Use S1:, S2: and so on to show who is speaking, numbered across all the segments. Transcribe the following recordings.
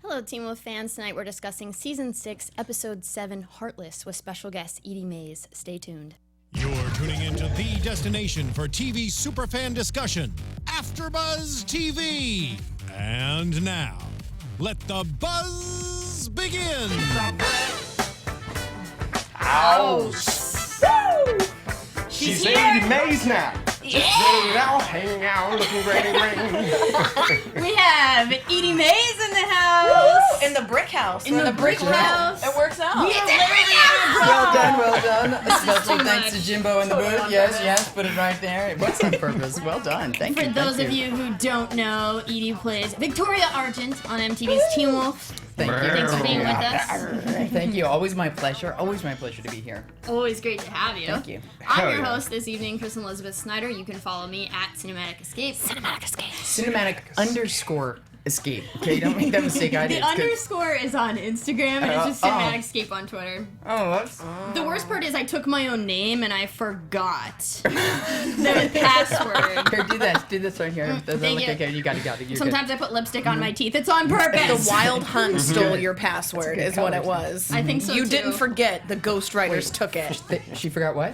S1: Hello, Teen Wolf fans. Tonight we're discussing Season 6, Episode 7, Heartless, with special guest Eaddy Mays. Stay tuned.
S2: You're tuning into the destination for TV superfan discussion, AFTERBUZZ TV. And now, let the buzz begin.
S3: Ouch! She's Eaddy Mays now.
S4: Yeah.
S3: Hanging out, looking great.
S4: We have Eaddy Mays in the house.
S5: In the brick house.
S4: In the brick house.
S5: It works out.
S6: Well done. Special
S4: too
S6: thanks
S4: much.
S6: to Jimbo in the booth. Yes, put it right there. It was on purpose. Well done. Thank you.
S1: For those of you who don't know, Eaddy plays Victoria Argent on MTV's Teen Wolf.
S6: Thank you.
S1: Thanks for being with us.
S6: Thank you. Always my pleasure. Always my pleasure to be here.
S1: Always great to have you.
S6: Thank you.
S1: I'm your
S3: yeah.
S1: host this evening, Kristen Elizabeth Snyder. You can follow me at Cinematic Escape.
S6: Cinematic_escape. Okay, don't make that mistake I
S1: The
S6: did. 'cause-
S1: underscore is on Instagram and it's just Cinematic Escape on Twitter.
S6: Oh, that's...
S1: The worst part is I took my own name and I forgot the password.
S6: Here, do this. Do this right here.
S1: Thank you.
S6: Okay, you got it. You're
S1: Sometimes I put lipstick on my teeth. It's on purpose.
S5: The Wild Hunt stole your password, is what it was.
S1: I think so
S5: You
S1: too.
S5: didn't forget. The ghostwriters took it.
S6: good. She forgot what?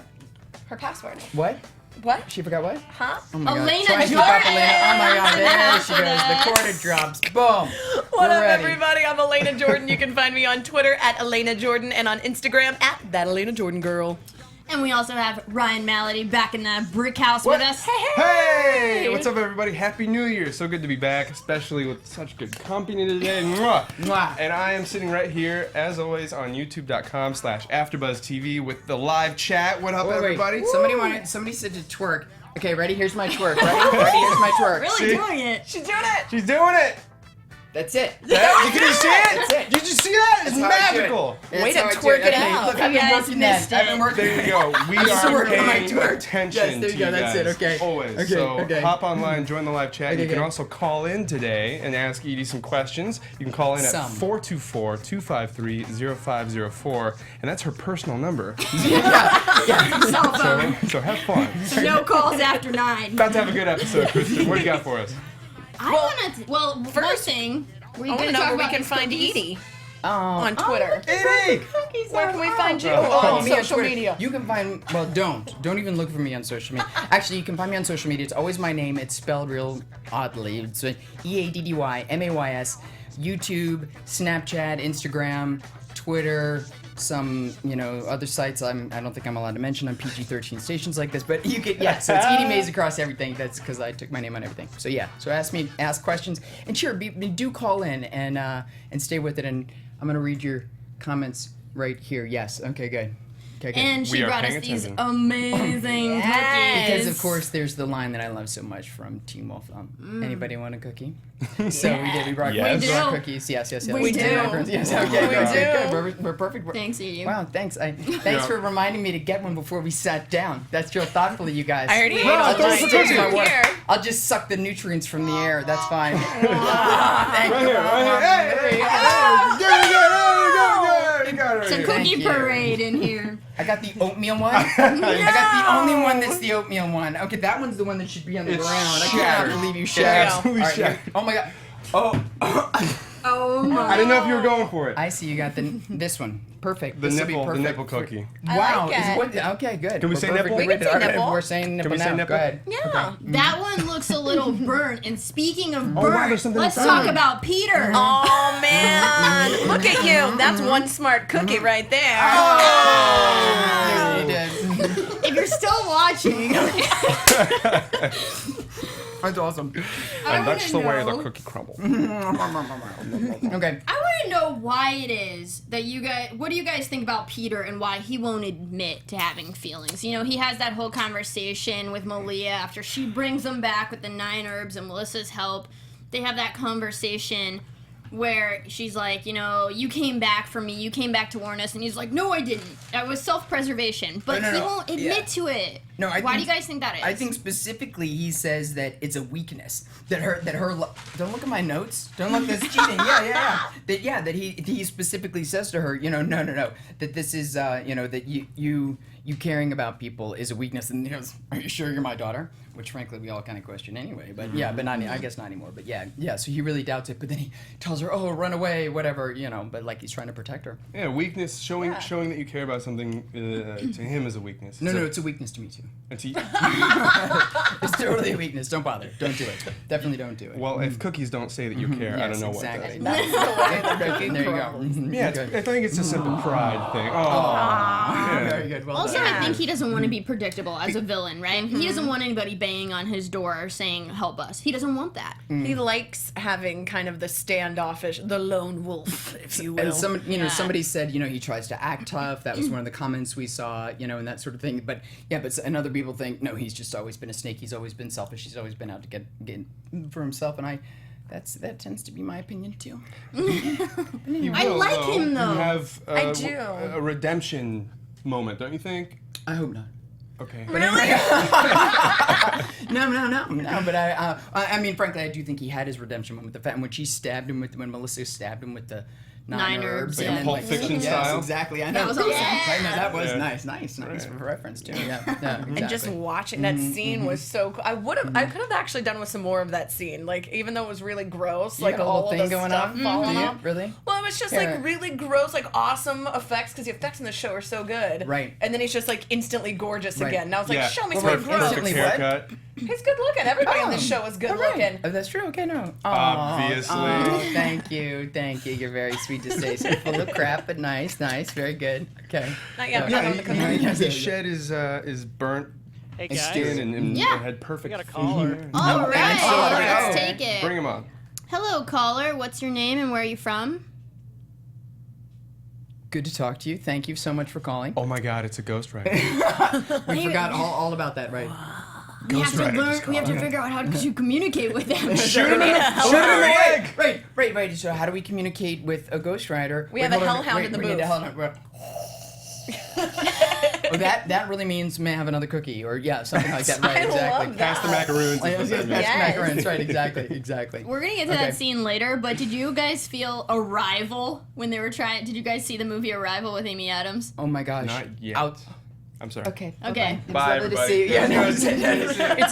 S5: Her password.
S6: What?
S5: What?
S6: She forgot what?
S5: Huh?
S6: Oh my God.
S1: Elena
S6: Try and keep
S1: Jordan!
S6: up, Elena. Oh my God, there she goes. The quarter drops. Boom.
S5: What
S6: We're
S5: up,
S6: ready.
S5: everybody? I'm Alana Jordan. You can find me on Twitter at Alana Jordan and on Instagram at That Alana Jordan Girl.
S1: And we also have Ryan Malaty back in the brick house with us.
S3: Hey! What's up, everybody? Happy New Year. So good to be back, especially with such good company today. Mwah.
S6: Mwah.
S3: And I am sitting right here, as always, on youtube.com/AfterBuzzTV with the live chat. What up, everybody?
S6: Somebody said to twerk. Okay, ready? Here's my twerk. Ready? Here's my twerk.
S1: Really
S3: See?
S1: doing it.
S5: She's doing it.
S3: She's doing it.
S6: That's it.
S3: You can see it?
S6: That's it.
S3: Did you see that? It's
S6: That's how I do it.
S3: magical.
S6: That's
S5: Way to
S6: how I do
S5: twerk it
S6: Okay,
S5: out.
S6: Look,
S1: You
S6: I've been
S1: guys
S6: working that.
S1: missed
S6: I've been
S1: it.
S6: working
S3: There you go. We
S6: used to
S3: are
S6: work on my
S3: paying
S6: twerk.
S3: attention
S6: Yes, there you
S3: to
S6: go.
S3: you
S6: That's
S3: guys.
S6: it. Okay.
S3: Always.
S6: Okay,
S3: So
S6: okay.
S3: hop online, join the live chat.
S6: Okay,
S3: You can
S6: okay.
S3: also call in today and ask Eaddy some questions. You can call in at
S6: Some.
S3: 424-253-0504, and that's her personal number.
S1: Cell phone.
S3: So have fun.
S1: No calls after 9.
S3: About to have a good episode, Kristen. What do you got for us?
S1: I want to. Well, one thing. Were you
S5: I want
S1: going
S5: to
S1: to
S5: know
S1: talk
S5: where we
S1: about
S5: can
S1: these
S5: find
S1: cookies?
S5: Edie
S6: Oh.
S5: on Twitter.
S3: Eaddy!
S5: Where can we find you
S3: Oh,
S5: on
S6: me on
S5: social
S6: Twitter.
S5: media?
S6: You can find, well, don't even look for me on social media. Actually, you can find me on social media. It's always my name. It's spelled real oddly. It's EADDYMAYS. YouTube, Snapchat, Instagram, Twitter, some, other sites I don't think I'm allowed to mention on PG-13 stations like this, but you can, so it's Eaddy Mays across everything. That's because I took my name on everything. So yeah, so ask questions, and sure, do call in and stay with it, and I'm gonna read your comments right here. Yes, okay, good. Okay, good.
S1: And she
S3: We are
S1: brought us
S3: paying
S1: these
S3: attention.
S1: amazing
S5: Yes.
S1: cookies.
S6: Because of course there's the line that I love so much from Teen Wolf. Anybody want a cookie? So we did. We brought,
S3: Yes.
S1: We
S6: brought
S1: do.
S6: cookies. Yes.
S1: We do.
S6: Yes. Okay.
S5: We
S6: Good.
S5: do.
S6: We're perfect.
S1: Thanks, Edie.
S6: Wow. Thanks. Thanks for reminding me to get one before we sat down. That's real thoughtful of you guys.
S5: I already ate
S3: Bro,
S5: all
S3: of course
S5: mine.
S3: it's okay.
S6: My water.
S5: Here.
S6: I'll just suck the nutrients from the air. That's fine. Thank
S3: Right
S6: you.
S3: here, right here. Hey, you got it.
S1: Some
S6: Thank
S1: cookie
S6: you.
S1: parade in here.
S6: I got the oatmeal one. I got the only one that's the oatmeal one. Okay, that one's the one that should be on the
S3: It's
S6: ground. I
S3: shattered.
S6: cannot believe you
S3: It's
S6: shattered.
S3: absolutely
S6: All right,
S3: shattered.
S6: Oh my god. Oh.
S1: Oh my.
S3: I didn't know if you were going for it.
S6: I see you got this one. Perfect.
S3: The
S6: This'll be
S3: nipple
S6: perfect.
S3: cookie.
S6: Wow.
S5: like it.
S6: Okay, good.
S3: Can we say
S6: Perfect.
S3: nipple?
S5: We can say
S6: All right,
S5: nipple.
S6: We're saying nipple
S3: we say
S6: now.
S3: nipple?
S6: Go ahead.
S5: Yeah.
S1: That one looks a little burnt. And speaking of
S3: wow,
S1: burnt,
S3: there's something
S1: let's
S3: inside.
S1: talk about Peter.
S5: Oh man! Look at you. That's one smart cookie right there.
S6: Yeah, you did.
S1: If you're still watching,
S6: That's awesome.
S3: And that's the way the
S1: know.
S3: cookie crumbles.
S6: Okay.
S1: I want to know why it is that you guys. What do you guys think about Peter and why he won't admit to having feelings? You know, he has that whole conversation with Malia after she brings him back with the 9 herbs and Melissa's help. They have that conversation where she's like, you came back for me, you came back to warn us, and he's like, no, I didn't. It was self-preservation, but
S6: No.
S1: he won't admit
S6: Yeah.
S1: to it.
S6: No,
S1: Why do you guys think that is?
S6: I think specifically he says that it's a weakness. That her don't look at my notes. Don't look, that's cheating. That he specifically says to her, no. That this is that you you caring about people is a weakness. And he goes, "Are you sure you're my daughter?" Which frankly we all kind of question anyway. But yeah, but not, I guess not anymore. But yeah. So he really doubts it. But then he tells her, "Oh, run away, whatever," But like he's trying to protect her.
S3: Yeah, weakness, showing that you care about something to him is a weakness.
S6: No, it's a weakness to me too.
S3: It's
S6: It's totally a weakness. Don't bother. Don't do it. Definitely don't do it.
S3: well, if cookies don't say that you care, I don't know
S6: exactly.
S3: what does.
S5: That's the way the cookie
S6: There you
S5: crumbles.
S6: go.
S3: Yeah, I think it's just a pride thing. Oh, yeah.
S6: Very good. Well
S1: Also,
S6: done.
S1: I think he doesn't want to be predictable as a villain, right? He doesn't want anybody banging on his door saying, "Help us." He doesn't want that.
S5: He likes having kind of the standoffish, the lone wolf, if you will.
S6: And somebody said, he tries to act tough. That was one of the comments we saw, and that sort of thing. But and other people think, no, he's just always been a snake. He's always been selfish. He's always been out to get for himself. And that tends to be my opinion too.
S1: I like him, though.
S3: You have
S5: I do.
S3: a redemption moment, don't you think?
S6: I hope not.
S3: Okay.
S5: Really?
S6: No. But I mean, frankly, I do think he had his redemption moment. The fact when Melissa stabbed him with the nine herbs,
S1: Like
S6: and
S1: a
S6: then,
S3: Pulp Fiction
S6: yes,
S3: style?
S6: exactly. I know.
S1: That was awesome.
S6: I know that was
S3: Yeah.
S6: nice reference too. Yeah, exactly.
S5: And just watching that scene was so cool. I could have actually done with some more of that scene. Like, even though it was really gross,
S6: You
S5: like
S6: got a
S5: all
S6: little
S5: of
S6: thing
S5: the
S6: going
S5: stuff
S6: on.
S5: falling
S6: Do you?
S5: off.
S6: Really?
S5: Well, it was just
S6: Yeah.
S5: like really gross, like awesome effects because the effects in the show are so good.
S6: Right.
S5: And then he's just like instantly gorgeous
S6: Right.
S5: again. And I was like,
S3: Yeah.
S5: show me
S6: Well,
S5: some
S6: right,
S5: gross.
S6: instantly what?
S3: haircut.
S5: He's good looking. Everybody on this show is good looking.
S6: Oh, that's true. Okay, no.
S3: Obviously.
S6: Thank you. You're very sweet to say. So full of crap, but nice. Very good. Okay.
S5: Not yet.
S3: Yeah,
S5: Not on the cookie.
S3: he shed his burnt
S7: Hey guys,
S3: skin and
S1: Yeah.
S3: had perfect.
S7: we got a caller.
S1: All
S6: No,
S1: right,
S6: it's still up.
S1: let's
S6: Oh.
S1: take it.
S3: Bring him on.
S1: Hello, caller. What's your name and where are you from?
S6: Good to talk to you. Thank you so much for calling.
S3: Oh my God, it's a ghostwriter.
S6: We forgot all about that, right?
S1: We have to
S3: Ghostwriter
S1: learn.
S3: just
S1: We have to
S3: called.
S1: figure out how to communicate with them.
S3: Shoot him in the leg.
S6: Right. So how do we communicate with a ghostwriter?
S5: We have a hellhound in the booth.
S6: Oh, that really means may I have another cookie or something like that. Right,
S5: I
S6: exactly.
S5: love
S3: Pass the macaroons.
S6: Yes,
S3: is what that means.
S6: that's
S5: Yes.
S6: macarons, right? Exactly.
S1: We're gonna get to
S6: Okay.
S1: that scene later, but did you guys feel Arrival when they were trying? Did you guys see the movie Arrival with Amy Adams?
S6: Oh my gosh.
S3: Not yet. I'm sorry.
S6: Okay.
S1: Okay.
S6: It was
S3: Bye,
S6: lovely to
S3: everybody.
S6: see you. Yeah, no,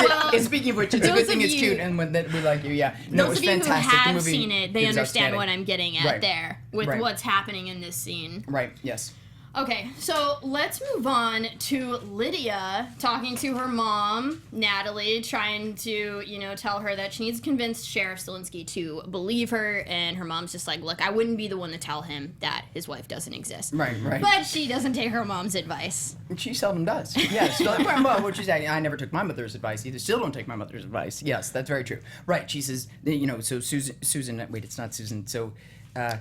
S1: Well,
S6: it's speaking of which, it's a
S1: those
S6: good thing
S1: of
S6: it's
S1: you-
S6: cute and that we like you. Yeah. No, it
S1: Those
S6: was
S1: of you who
S6: fantastic. The
S1: have
S6: movie
S1: seen it, they
S6: was
S1: understand what
S6: outstanding.
S1: I'm getting at
S6: Right.
S1: there with
S6: Right.
S1: what's happening in this scene.
S6: Right. Yes.
S1: Okay, so let's move on to Lydia talking to her mom, Natalie, trying to, tell her that she needs to convince Sheriff Stilinski to believe her, and her mom's just like, look, I wouldn't be the one to tell him that his wife doesn't exist.
S6: Right.
S1: But she doesn't take her mom's advice.
S6: She seldom does. Yes. So, well, what she's saying, I never took my mother's advice either. Still don't take my mother's advice. Yes, that's very true. Right. She says, so Susan. Wait, it's not Susan. So.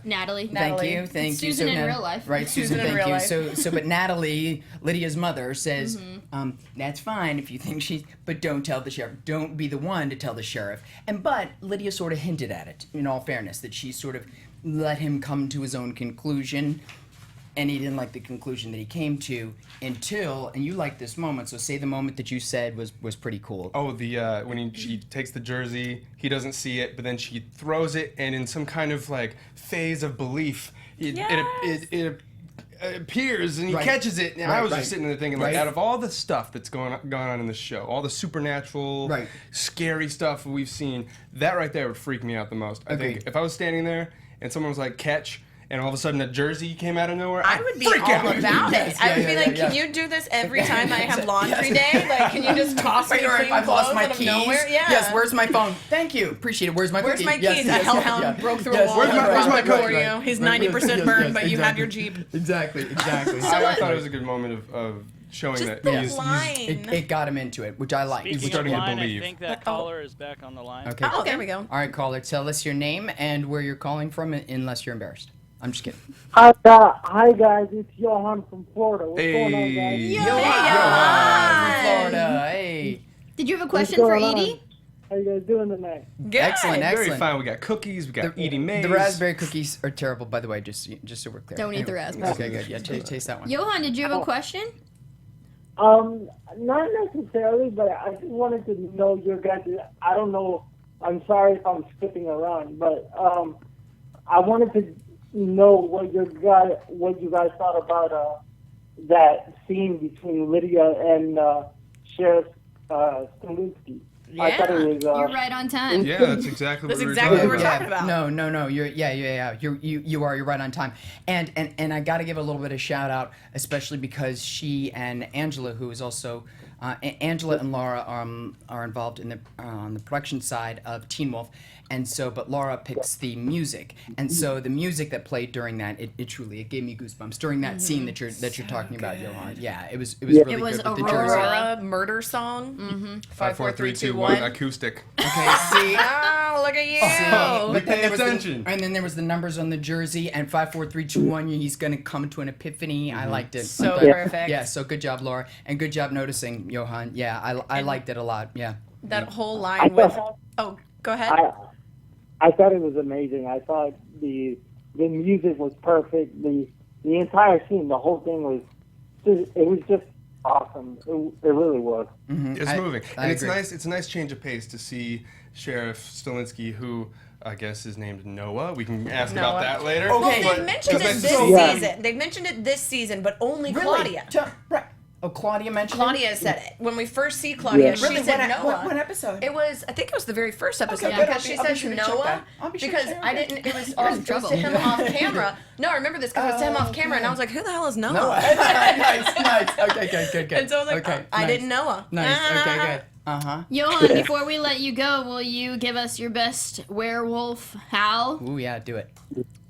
S1: Natalie.
S6: Thank you.
S1: It's Susan in real life.
S6: Right, Susan,
S5: Susan in
S6: thank
S5: real
S6: you.
S5: life.
S6: But Natalie, Lydia's mother, says,
S1: Mm-hmm.
S6: that's fine if you think but don't tell the sheriff. Don't be the one to tell the sheriff. But Lydia sort of hinted at it, in all fairness, that she sort of let him come to his own conclusion, and he didn't like the conclusion that he came to until, and you liked this moment, so say the moment that you said was pretty cool.
S3: Oh, when she takes the jersey, he doesn't see it, but then she throws it, and in some kind of like phase of belief, it appears, and he
S6: Right.
S3: catches it. And I was just sitting there thinking, like,
S6: Right.
S3: out of all the stuff that's gone on in the show, all the supernatural,
S6: Right.
S3: scary stuff we've seen, that right there would freak me out the most. I
S6: Agreed.
S3: think if I was standing there and someone was like, catch, and all of a sudden a jersey came out of nowhere,
S5: I would be
S3: freak
S5: all
S3: out.
S5: about
S6: Yes,
S5: it. I would
S6: yeah,
S5: be
S6: yeah,
S5: like,
S6: yeah.
S5: can you do this every time I have laundry day? Like, can you just toss me
S6: Or
S5: clean
S6: if I've lost
S5: clothes
S6: my
S5: out of
S6: keys.
S5: nowhere? Yeah.
S6: Yes, where's my phone? Thank you. Appreciate it. Where's my
S5: Where's
S6: cookie?
S5: my
S6: Yes,
S5: keys?
S6: yes,
S5: A hellhound broke through a
S6: Yes,
S5: wall
S3: Where's
S5: and
S3: my- where's my
S5: brought it
S3: cookie?
S5: for you. He's 90% burned, but you have your Jeep.
S6: Exactly.
S3: I thought it was a good moment of showing that
S5: the
S3: he's
S5: line.
S6: It got him into it, which I like.
S3: He's
S7: Speaking
S3: starting
S7: of
S3: to
S7: line,
S3: believe.
S7: I think that caller is back on the line.
S6: Okay.
S5: Oh, there we go.
S6: All right, caller, tell us your name and where you're calling from, unless you're embarrassed. I'm just kidding.
S8: Hi guys, it's Johan from Florida. What's going on, guys?
S6: Johan from Florida. Hey.
S1: Did you have a
S8: What's
S1: question for
S8: going on?
S1: Edie?
S8: How you guys doing tonight?
S5: Good.
S6: Excellent.
S3: Very fine. We got cookies. We got Eaddy Mays.
S6: The raspberry cookies are terrible, by the way, just so we're clear.
S1: Don't eat the raspberries.
S6: Okay, good. Yeah, taste that one.
S1: Johan, did you have a question?
S8: Not necessarily, but I just wanted to know your guys. I don't know. I'm sorry if I'm skipping around, but I wanted to know what you guys thought about that scene between Lydia and Sheriff Stilinski. I thought it was.
S1: You're right on time.
S3: Yeah, that's exactly what
S5: That's
S3: we were
S5: exactly
S3: talking
S5: what we're
S3: about.
S5: talking about.
S6: No. You're right on time. And I got to give a little bit of shout out, especially because she and Angela, who is also Angela and Laura are involved in the on the production side of Teen Wolf, and so but Laura picks the music, and so the music that played during that it truly gave me goosebumps during that scene that you're talking about, Johan. Yeah, it was really
S1: It was
S6: good with the
S1: Aurora.
S6: jersey.
S5: Aurora murder song.
S3: 5, 4, 3, 2, 1. Acoustic.
S6: Okay, see.
S5: Oh, look at you.
S6: But then
S3: Pay
S6: there was
S3: attention.
S6: and then there was the numbers on the jersey, and 5, 4, 3, 2, 1. He's gonna come to an epiphany. I liked it.
S5: So
S6: I thought-
S5: perfect.
S6: Yeah. So good job, Laura, and good job noticing, Johan. Yeah, I liked it a lot. Yeah.
S5: That whole line with. Oh, go ahead.
S8: I thought it was amazing. I thought the music was perfect. The entire scene, the whole thing was just awesome. It really was.
S3: It's moving,
S6: I
S3: and it's
S6: agree.
S3: nice. It's a nice change of pace to see Sheriff Stilinski, who I guess is named Noah. We can ask about
S5: Noah.
S3: that later.
S5: Well,
S6: Okay.
S5: they mentioned it
S3: Because
S5: this
S3: that's-
S5: season. They mentioned it this season, but only
S6: Really?
S5: Claudia.
S6: Right. Oh, Claudia mentioned it?
S5: Claudia said it. When we first see Claudia, she
S6: Really?
S5: said
S6: What-
S5: Noah.
S6: what episode?
S5: It was, I think it was the very first episode,
S6: Okay, good.
S5: because she
S6: I'll be
S5: says
S6: sure to check
S5: Noah,
S6: that. I'll be sure to
S5: because
S6: check
S5: I
S6: that.
S5: didn't, it was
S1: trouble.
S5: to him off camera. No, I remember this because it was to him off camera, and I was like, who the hell is Noah?
S6: nice. Okay, good.
S5: And so I was like,
S6: okay,
S5: I
S6: nice.
S5: didn't know her.
S6: Nice. Okay, good. Uh-huh.
S1: Johan, before we let you go, will you give us your best werewolf howl?
S6: Ooh, yeah, do it.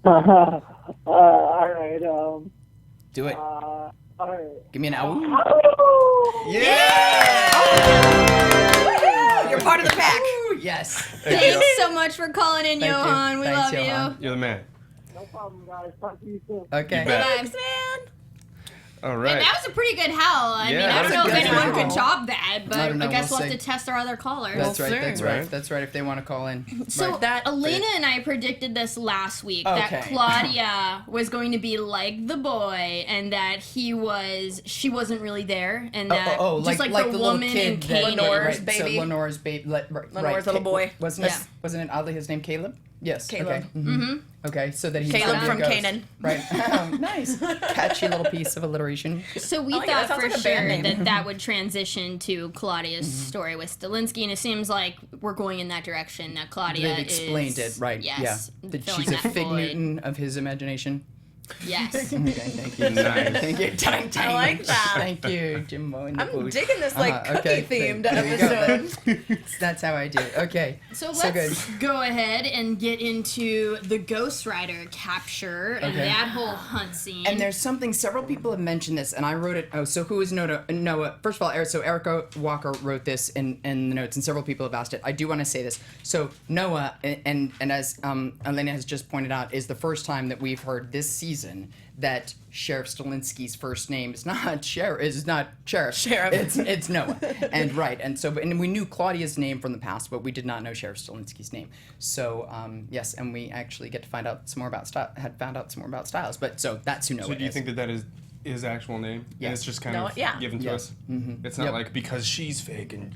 S8: All right.
S6: Do it.
S8: All right.
S6: Give me an ow.
S3: Yeah!
S5: You're part of the pack.
S6: Ooh, yes.
S1: Thanks so much for calling in,
S6: Thank you.
S1: Johan. We
S6: Thanks,
S1: love
S6: Johan.
S1: you.
S3: You're the man.
S8: No problem, guys. Talk to you soon.
S6: Okay.
S3: You bet.
S5: Thanks, man.
S3: All
S1: And
S3: right.
S1: that was a pretty good howl. I
S3: Yeah,
S1: mean, I
S3: that
S1: don't
S3: was
S1: know
S3: a
S1: if
S3: good
S1: anyone
S3: howl.
S1: could top that, but
S6: I don't know,
S1: I guess
S6: we'll
S1: we'll have
S6: see.
S1: to test our other callers.
S6: That's right.
S5: soon.
S6: That's right.
S3: Right.
S6: That's right. If they want to call in.
S1: So
S6: Right.
S5: That-
S1: Elena and I predicted this last week
S6: Okay.
S1: that Claudia was going to be like the boy, and that she wasn't really there, and that just like the
S6: little
S1: woman in
S6: kid that-
S1: Caleb.
S5: Lenore's
S6: right,
S5: baby.
S6: So Lenore's baby.
S5: Lenore's little boy.
S6: Wasn't
S1: Yeah.
S6: it oddly his name Caleb? Yes.
S5: Caleb.
S6: Okay. Mm-hmm. Okay. So that he's
S5: Caleb
S6: gonna be a
S5: from
S6: ghost.
S5: Canaan.
S6: Right. Oh, nice. Catchy little piece of alliteration.
S1: So we
S5: I like it. That
S1: thought
S5: sounds
S1: for
S5: like a band
S1: sure
S5: name.
S1: that would transition to Claudia's
S6: Mm-hmm.
S1: story with Stilinski, and it seems like we're going in that direction. That Claudia
S6: They've explained
S1: is,
S6: it, right?
S1: Yes,
S6: Yeah. That
S1: filling
S6: she's a
S1: that
S6: fig
S1: void.
S6: Newton of his imagination.
S1: Yes.
S6: Okay, thank you.
S3: Nice.
S6: Thank you. Tang, tang.
S5: I like that.
S6: Thank you, Jimbo. In the
S5: I'm
S6: booth.
S5: digging this like
S6: Okay,
S5: cookie-themed
S6: there you go.
S5: episode.
S6: That's how I do it. Okay.
S1: So
S6: So
S1: let's go ahead and get into the Ghost Rider capture and
S6: Okay.
S1: that whole hunt scene.
S6: And there's something, several people have mentioned this, and I wrote it. Oh, so who is Noah? First of all, so Erica Walker wrote this in the notes, and several people have asked it. I do want to say this. So Noah, and as Elena has just pointed out, is the first time that we've heard this season that Sheriff Stilinski's first name is not Sheriff. It's Noah. And right, and we knew Claudia's name from the past, but we did not know Sheriff Stilinski's name. So yes, and we actually get to find out some more about Stiles. But so that's who Noah
S3: So do you
S6: is.
S3: think that is his actual name?
S6: Yes.
S3: And it's just kind
S5: Noah,
S3: of
S5: yeah.
S3: given to
S6: Yes.
S3: us?
S6: Mm-hmm.
S3: It's not
S6: Yep.
S3: like because she's fake and,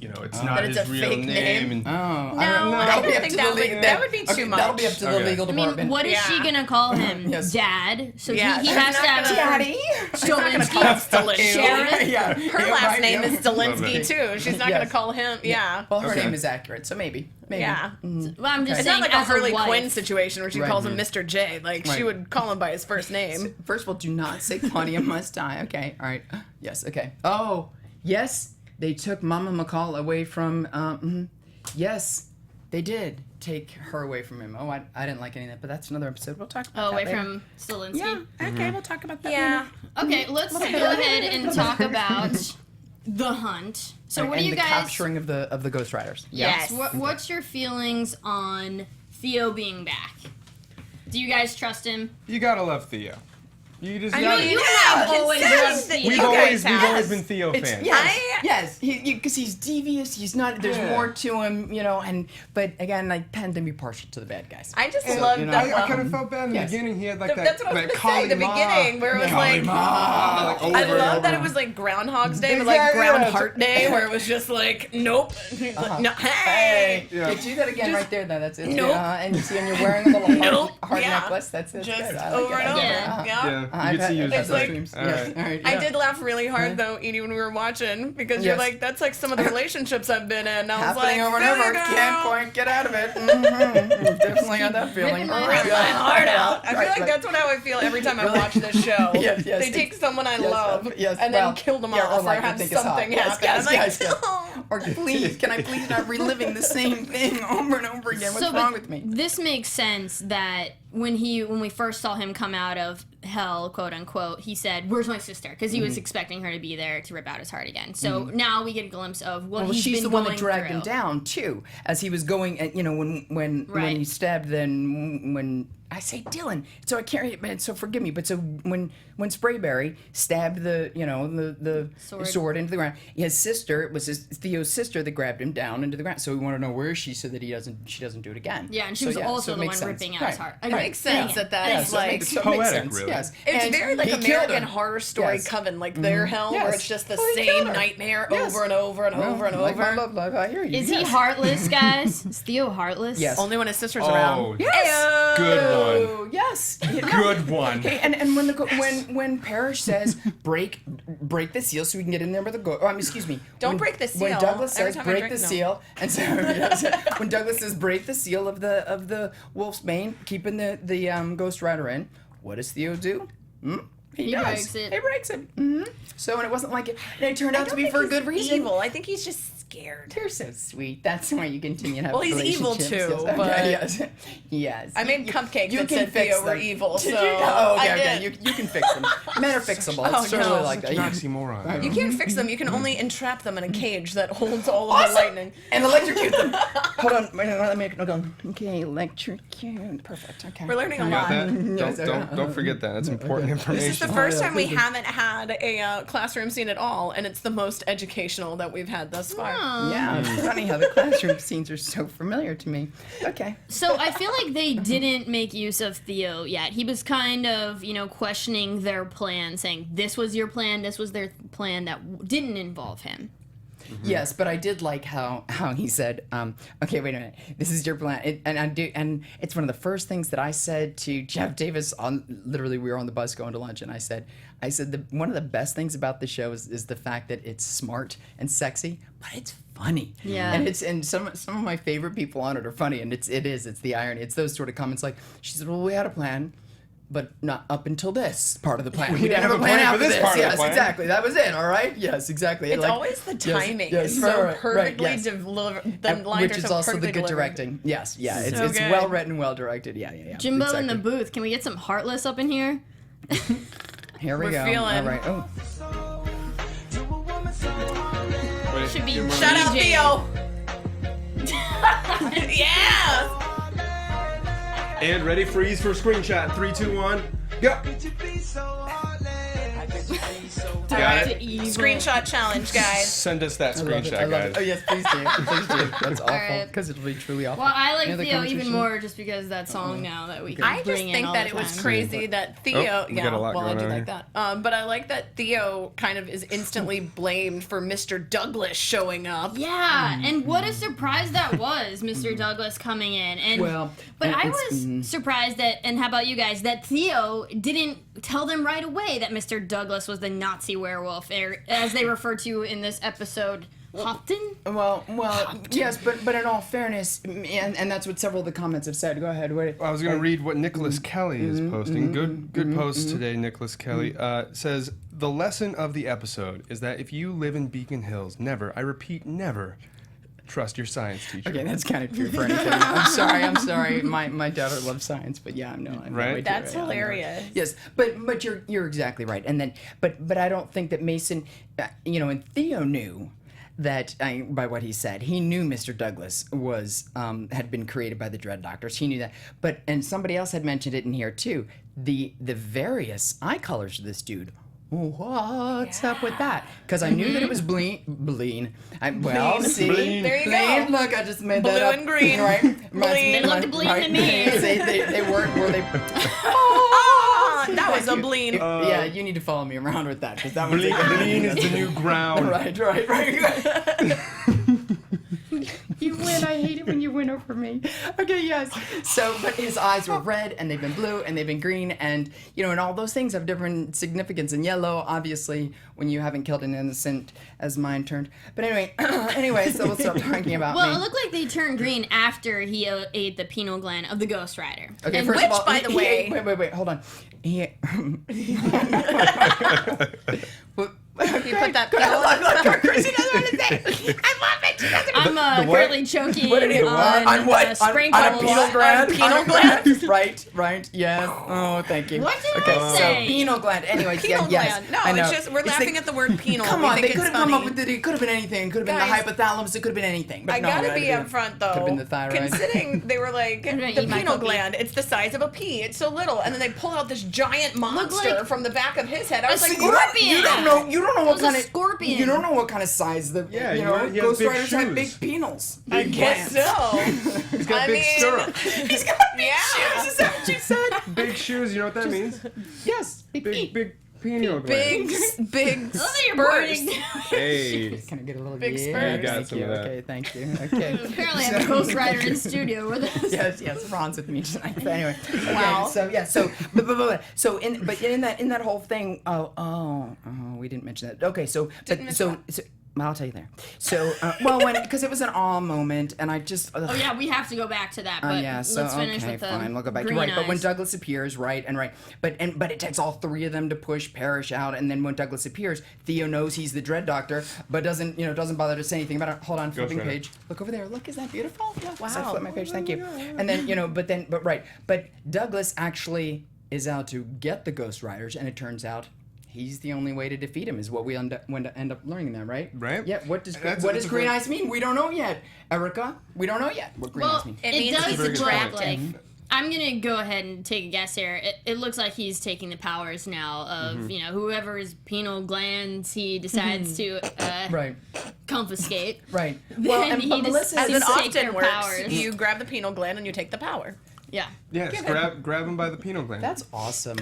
S3: it's not
S5: That it's
S3: his
S5: a
S3: real
S5: fake name?
S3: And,
S6: Oh,
S5: No,
S6: that'll
S5: I
S6: be
S5: don't
S6: up
S5: think
S6: to
S5: that
S6: the
S5: would-
S6: legal-
S5: that would be too
S6: That'll
S5: much.
S6: be up to the
S3: Okay.
S6: legal
S1: I mean,
S6: department.
S1: what is she
S5: Yeah.
S1: gonna call him?
S6: Yes.
S1: Dad. So
S5: Yeah,
S1: he
S5: she's
S1: has to
S5: not
S1: have
S5: gonna-
S6: Daddy.
S5: She's not going to call him Stilinski.
S1: Sharon?
S6: Yeah.
S5: Her
S6: Yeah,
S5: last
S6: right,
S5: name
S6: yeah.
S5: is Stilinski,
S3: Love it.
S5: too. She's not
S6: Yes.
S5: going to call him, yeah.
S6: Well, her
S3: Okay.
S6: name is accurate, so maybe.
S5: Yeah.
S1: Well, I'm just
S5: It's
S1: saying
S5: not like a
S1: as
S5: Harley
S1: wife.
S5: Quinn situation where she
S6: Right.
S5: calls him Mr. J. Like, she
S6: Right.
S5: would call him by his first name.
S6: First of all, do not say Claudia must die. Okay, all right. Yes, okay. Oh, yes, they took Mama McCall away from. Yes, they did take her away from him. Oh, I didn't like any of that, but that's another episode. We'll talk about
S1: Oh,
S6: that
S1: away
S6: later.
S1: from Stilinski.
S6: Yeah, okay, we'll talk about that
S5: Yeah.
S1: Okay, let's go ahead and talk about the hunt. So
S6: later.
S1: what
S6: And
S1: do you
S6: the
S1: guys?
S6: capturing of the Ghost Riders.
S1: Yes.
S5: Yes.
S1: What's your feelings on Theo being back? Do you guys trust him?
S3: you gotta love Theo. You just
S5: I
S3: gotta.
S5: mean,
S1: you
S5: yeah,
S1: have always
S5: considering
S1: loved
S5: that
S1: Theo.
S3: We've
S5: you
S3: always
S5: guys have.
S3: been Theo
S6: It's,
S3: fans.
S6: yes, because he's devious. He's not. There's
S3: Yeah.
S6: more to him, but again, I tend to be partial to the bad guys.
S5: I just
S3: And,
S5: love
S6: you know,
S5: that.
S3: I kind of felt bad in the
S6: Yes.
S3: beginning. He had like
S5: That's what I was
S3: that
S5: going to say, the
S3: Kali Ma.
S5: beginning, where it was
S3: Kali
S5: like,
S3: Ma, like over
S5: I
S3: and
S5: love
S3: over.
S5: that it was like Groundhog's Day, but like
S3: Exactly,
S5: Ground
S3: yeah.
S5: Heart Day, where it was just like, nope. No, hey.
S3: Yeah.
S6: You do that again right there, though. That's it.
S5: Nope.
S6: And you see, and you're wearing a little
S5: Nope.
S6: heart
S5: Yeah.
S6: necklace. That's it.
S5: Just
S6: Good. I like
S5: over
S6: it.
S5: and over.
S1: Yeah.
S5: Yeah.
S3: You could see you
S5: It's like-
S6: dreams.
S3: All
S6: Yes.
S3: right.
S6: All right.
S5: I
S6: yeah.
S5: did laugh really hard though, Eaddy, when we were watching because you're
S6: Yes.
S5: like, that's like some of the relationships I've been in. And I was
S6: Happening
S5: like,
S6: over and over.
S5: "Figure
S6: Can't
S5: out."
S6: quite get out of it. Mhm. Definitely got that feeling.
S1: ripping my
S5: heart out. I feel
S6: Right,
S5: like
S6: right.
S5: that's how I feel every time I watch this show.
S6: Yes, yes.
S5: They take someone I
S6: Yes,
S5: love
S6: yes,
S5: and
S6: well,
S5: then kill them
S6: yeah,
S5: off or
S6: like I
S5: have
S6: think it's hot.
S5: something
S6: Yes,
S5: happen. I'm like,
S6: yes, yes.
S5: "No."
S6: Or please, can I please not reliving the same thing over and over again? What's
S1: So,
S6: wrong
S1: but
S6: with me?
S1: This makes sense that when we first saw him come out of hell, quote unquote, he said, "Where's my sister?" Because he was expecting her to be there to rip out his heart again. So now we get a glimpse of what
S6: Well,
S1: he's
S6: she's
S1: been
S6: the one that
S1: going
S6: dragged
S1: through.
S6: him down too, as he was going. You know, when
S1: Right.
S6: he stabbed, then when I say Dylan, so I can't. Man, so forgive me, but so when Sprayberry stabbed the sword into the ground, his sister, it was Theo's sister that grabbed him down into the ground. So we want to know where is she so that she doesn't do it again.
S1: Yeah, and she
S6: So,
S1: was also
S6: so it
S1: the one
S6: makes sense.
S1: ripping out
S6: Right.
S1: his heart.
S5: It makes sense that that's
S6: so it
S5: like
S6: makes- so it
S3: Poetic,
S6: makes sense.
S3: really.
S6: Yes,
S5: it's
S6: And
S5: very like
S6: he killed
S5: American
S6: him.
S5: Horror Story
S6: Yes.
S5: Coven, like their hell, where
S6: Yes.
S5: it's just the
S6: Well, he killed
S5: same
S6: her.
S5: nightmare
S6: Yes.
S5: over and over and over and
S6: Like my
S5: over.
S6: love life, I hear you.
S1: Is he
S6: Yes.
S1: heartless, guys? Is Theo heartless?
S6: Yes.
S5: Only when his sister's
S3: Oh,
S5: around.
S6: Yes.
S3: Good
S6: Oh, yes.
S3: Good one.
S6: Okay, and when Parrish says break the seal so we can get in there with the go. Excuse me.
S5: Don't
S6: When-
S5: break the
S6: When
S5: seal.
S6: Douglas
S5: Every
S6: says
S5: time I
S6: break
S5: drink-
S6: the
S5: no.
S6: seal, and so when Douglas says break the seal of the wolf's bane, keeping the Ghost Rider in, what does Theo do? He does.
S1: breaks it.
S6: He breaks it. So and it wasn't like it turned out to be for a good reason.
S5: Evil. I think he's just scared.
S6: You're so sweet. That's why you continue to have
S5: Well, he's evil
S6: relationships.
S5: too,
S6: Yes.
S5: but-
S6: Okay, yes. Yes.
S5: I made cupcakes
S6: You
S5: that
S6: can
S5: said
S6: fix
S5: Theo were
S6: them.
S5: evil,
S6: Did
S5: so
S6: you? Oh, okay,
S5: I
S6: okay.
S5: did.
S6: You can fix them. Men are fixable.
S5: Oh,
S6: It's sort of
S5: no.
S6: like that.
S3: An oxymoron.
S5: You can't fix them. You can only entrap them in a cage that holds all of the lightning.
S6: And electrocute them. Hold on. Wait, let me go. Okay, electrocute. Perfect. Okay.
S5: We're learning a
S3: You got
S5: lot.
S3: that?
S6: Yes,
S3: Don't forget that. That's important information.
S5: This is the first
S6: yeah,
S5: time we
S6: please.
S5: haven't had a classroom scene at all, and it's the most educational that we've had thus far.
S6: Yeah, it's funny how the classroom scenes are so familiar to me. Okay.
S1: So I feel like they didn't make use of Theo yet. He was kind of, questioning their plan, saying this was your plan, this was their plan that didn't involve him.
S6: Yes, but I did like how he said, "Okay, wait a minute. This is your plan," and it's one of the first things that I said to Jeff Davis literally we were on the bus going to lunch, and I said one of the best things about the show is the fact that it's smart and sexy, but it's funny.
S1: Yeah.
S6: And some of my favorite people on it are funny, and it's the irony. It's those sort of comments like she said, "Well, we had a plan." But not up until this part of the plan. We didn't have a plan
S3: for
S6: after
S3: this
S6: this.
S3: part of the
S6: Yes,
S3: plan.
S6: exactly. That was it. All right. Yes, exactly.
S5: It's
S6: Like,
S5: always the timing.
S6: Yes,
S5: It's
S6: right,
S5: so
S6: right,
S5: perfectly
S6: yes.
S5: delivered. The lines
S6: Which
S5: are
S6: is
S5: so
S6: also the
S5: perfectly
S6: good
S5: delivered.
S6: directing. Yes, yeah. It's
S5: So good.
S6: well written, well directed. Yeah.
S1: Jimbo
S6: exactly.
S1: in the booth, can we get some Heartless up in here?
S6: Here we
S5: We're
S6: go.
S5: feeling-
S6: All right. Oh.
S3: Wait,
S1: Should be
S3: you're
S1: shut
S5: Shout out
S1: DJ.
S5: Theo! Yeah!
S3: And ready, freeze for screenshot. 3, 2, 1, go. Got it.
S5: Screenshot challenge, guys.
S3: Send us that
S6: I love it.
S3: screenshot,
S6: I love
S3: guys.
S6: it. Oh yes, please do. Please do. That's awful
S1: right.
S6: because it'll be truly awful.
S1: Well, I like
S6: Any other
S1: Theo even
S6: conversation?
S1: more just because that song now that we can
S5: I just
S1: bring in
S5: think
S1: all
S5: that
S1: the
S5: it was
S1: time.
S5: crazy that Theo.
S3: we got a lot
S5: well, I
S3: going
S5: do
S3: on
S5: like
S3: here.
S5: that. But I like that Theo kind of is instantly blamed for Mr. Douglas showing up.
S1: Yeah, and what a surprise that was, Mr. Douglas coming in. And
S6: Well,
S1: but I
S6: it's-
S1: was surprised that, and how about you guys, that Theo didn't tell them right away that Mr. Douglas was the Nazi werewolf, or as they refer to in this episode, Hopton?
S6: Well, yes, but in all fairness, and that's what several of the comments have said. Go ahead. What?
S3: I was going to read what Nicholas Kelly is posting. Good post
S6: Mm-hmm.
S3: today, Nicholas Kelly. Says, the lesson of the episode is that if you live in Beacon Hills, never, I repeat, never, trust your science teacher.
S6: Okay, that's kind of true for anything. I'm sorry. My daughter loves science, but yeah, no, I
S3: Right?
S6: idea.
S5: That's
S6: Yeah, I know.
S5: hilarious.
S6: Yes, but you're exactly right. And then, but I don't think that Mason, and Theo knew that by what he said, he knew Mr. Douglas was had been created by the Dread Doctors. He knew that. And somebody else had mentioned it in here too. The various eye colors of this dude. What's up with that? Because I knew that it was Bleen. See,
S5: Bleen. There you
S6: Bleen.
S5: go.
S6: Look, I just made
S5: Blue
S6: that up.
S5: and green.
S6: Right?
S5: Bleen.
S1: They looked Bleen to me.
S6: They weren't. Were they?
S5: Ah, that was a bleen.
S6: Yeah, you need to follow me around with that because that was
S3: Bleen is the new ground.
S6: right. You win. I hate it when you win out for me. Okay, yes. So, but his eyes were red, and they've been blue, and they've been green, and, you know, and all those things have different significance. And yellow, obviously, when you haven't killed an innocent, as mine turned. But anyway, so we'll stop talking about
S1: Well,
S6: me.
S1: it looked like they turned green after he ate the pineal gland of the Ghost Rider.
S6: Okay,
S1: And
S6: first
S5: which,
S6: of all,
S5: by the way-
S6: wait, hold on. He
S5: You put that
S6: Look, Chrissy doesn't want to say. I love it. She doesn't.
S1: I'm currently choking
S6: What did he on what? On
S1: sprinkles.
S6: a penal gland?
S5: penal gland?
S6: Right, yes. Oh, thank you.
S1: What did
S6: Okay,
S1: I
S6: so
S1: say?
S6: penal gland. Anyways,
S5: Penal
S6: yes.
S5: gland. No,
S6: I know.
S5: it's just we're laughing
S6: like-
S5: at the word penal.
S6: Come
S5: We
S6: on,
S5: think
S6: they could
S5: it's
S6: have come
S5: funny.
S6: up with it. It could have been anything. It could have been
S5: Guys,
S6: the hypothalamus. It could have been anything. But
S5: I
S6: no,
S5: gotta
S6: it
S5: be
S6: had
S5: upfront though.
S6: Could have been the thyroid.
S5: Considering they were like
S1: Could've been
S5: the
S1: eat my
S5: penal
S1: cookie.
S5: gland, it's the size of a pea. It's so little, and then they pull out this giant monster
S1: like
S5: from the back of his head. I was like,
S1: scorpion.
S5: what?
S6: You don't know. You don't know what
S1: It was a
S6: kind of
S1: scorpion.
S6: You don't know what kind of size the
S3: Yeah,
S6: you
S3: you
S6: know
S3: know, he has
S6: Ghost
S3: big
S6: Riders have
S3: shoes.
S6: big penals.
S5: I guess so.
S3: He's got big stirrups.
S6: He's got big shoes. Is that what you said?
S3: Big shoes, you know what that means?
S6: Yes.
S3: Big pineal gland.
S5: Big
S1: Look at your
S5: spurs.
S1: burning.
S3: Hey.
S6: Can I get a little
S5: Big
S6: yeah,
S5: spurs.
S3: Got
S6: thank
S3: some
S6: you.
S3: of that.
S6: Okay, thank you. Okay.
S1: Apparently, I have a Ghost Rider in studio with us.
S6: yes, Ron's with me tonight. But anyway, okay,
S5: Wow.
S6: so in that whole thing, we didn't mention that. Okay, so I'll tell you there. So because it was an awe moment, and I just
S1: Oh yeah, we have to go back to that. But
S6: yeah, so
S1: let's finish
S6: okay,
S1: with the
S6: fine. We'll go back to
S1: green
S6: right. But when
S1: eyes.
S6: Douglas appears, right, but it takes all three of them to push Parrish out, and then when Douglas appears, Theo knows he's the Dread Doctor, but doesn't bother to say anything about it. Hold on, flipping
S3: Rider.
S6: page. Look over there. Look, is that beautiful? Yeah,
S5: Wow.
S6: So I flip my page. Thank you. And then but Douglas actually is out to get the Ghost Riders, and it turns out. He's the only way to defeat him, is what we end up learning there, right?
S3: Right.
S6: Yeah. What does
S3: That's a
S6: green
S3: great-
S6: eyes mean? We don't know yet, Erica. We don't know yet what green eyes
S1: Well,
S6: mean.
S5: It
S1: it
S5: means
S1: does
S5: he's
S3: a
S1: look
S3: trap.
S1: like. I'm gonna go ahead and take a guess here. It looks like he's taking the powers now of whoever's penal glands he decides to
S6: Right.
S1: confiscate.
S6: Right.
S1: Well,
S6: and
S1: he
S6: but Melissa
S5: As
S1: seems
S5: it
S1: to take
S5: often
S1: their
S5: works,
S1: powers.
S5: you grab the penal gland and you take the power.
S1: Yeah,
S3: Yes, grab him by the pineal gland.
S6: That's awesome.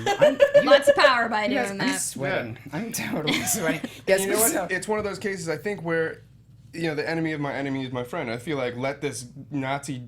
S1: lots of power by doing
S6: I'm
S1: that.
S6: sweating. I'm totally sweating. Yes,
S3: You know
S6: so-
S3: what? It's one of those cases, I think, where, the enemy of my enemy is my friend. I feel like let this Nazi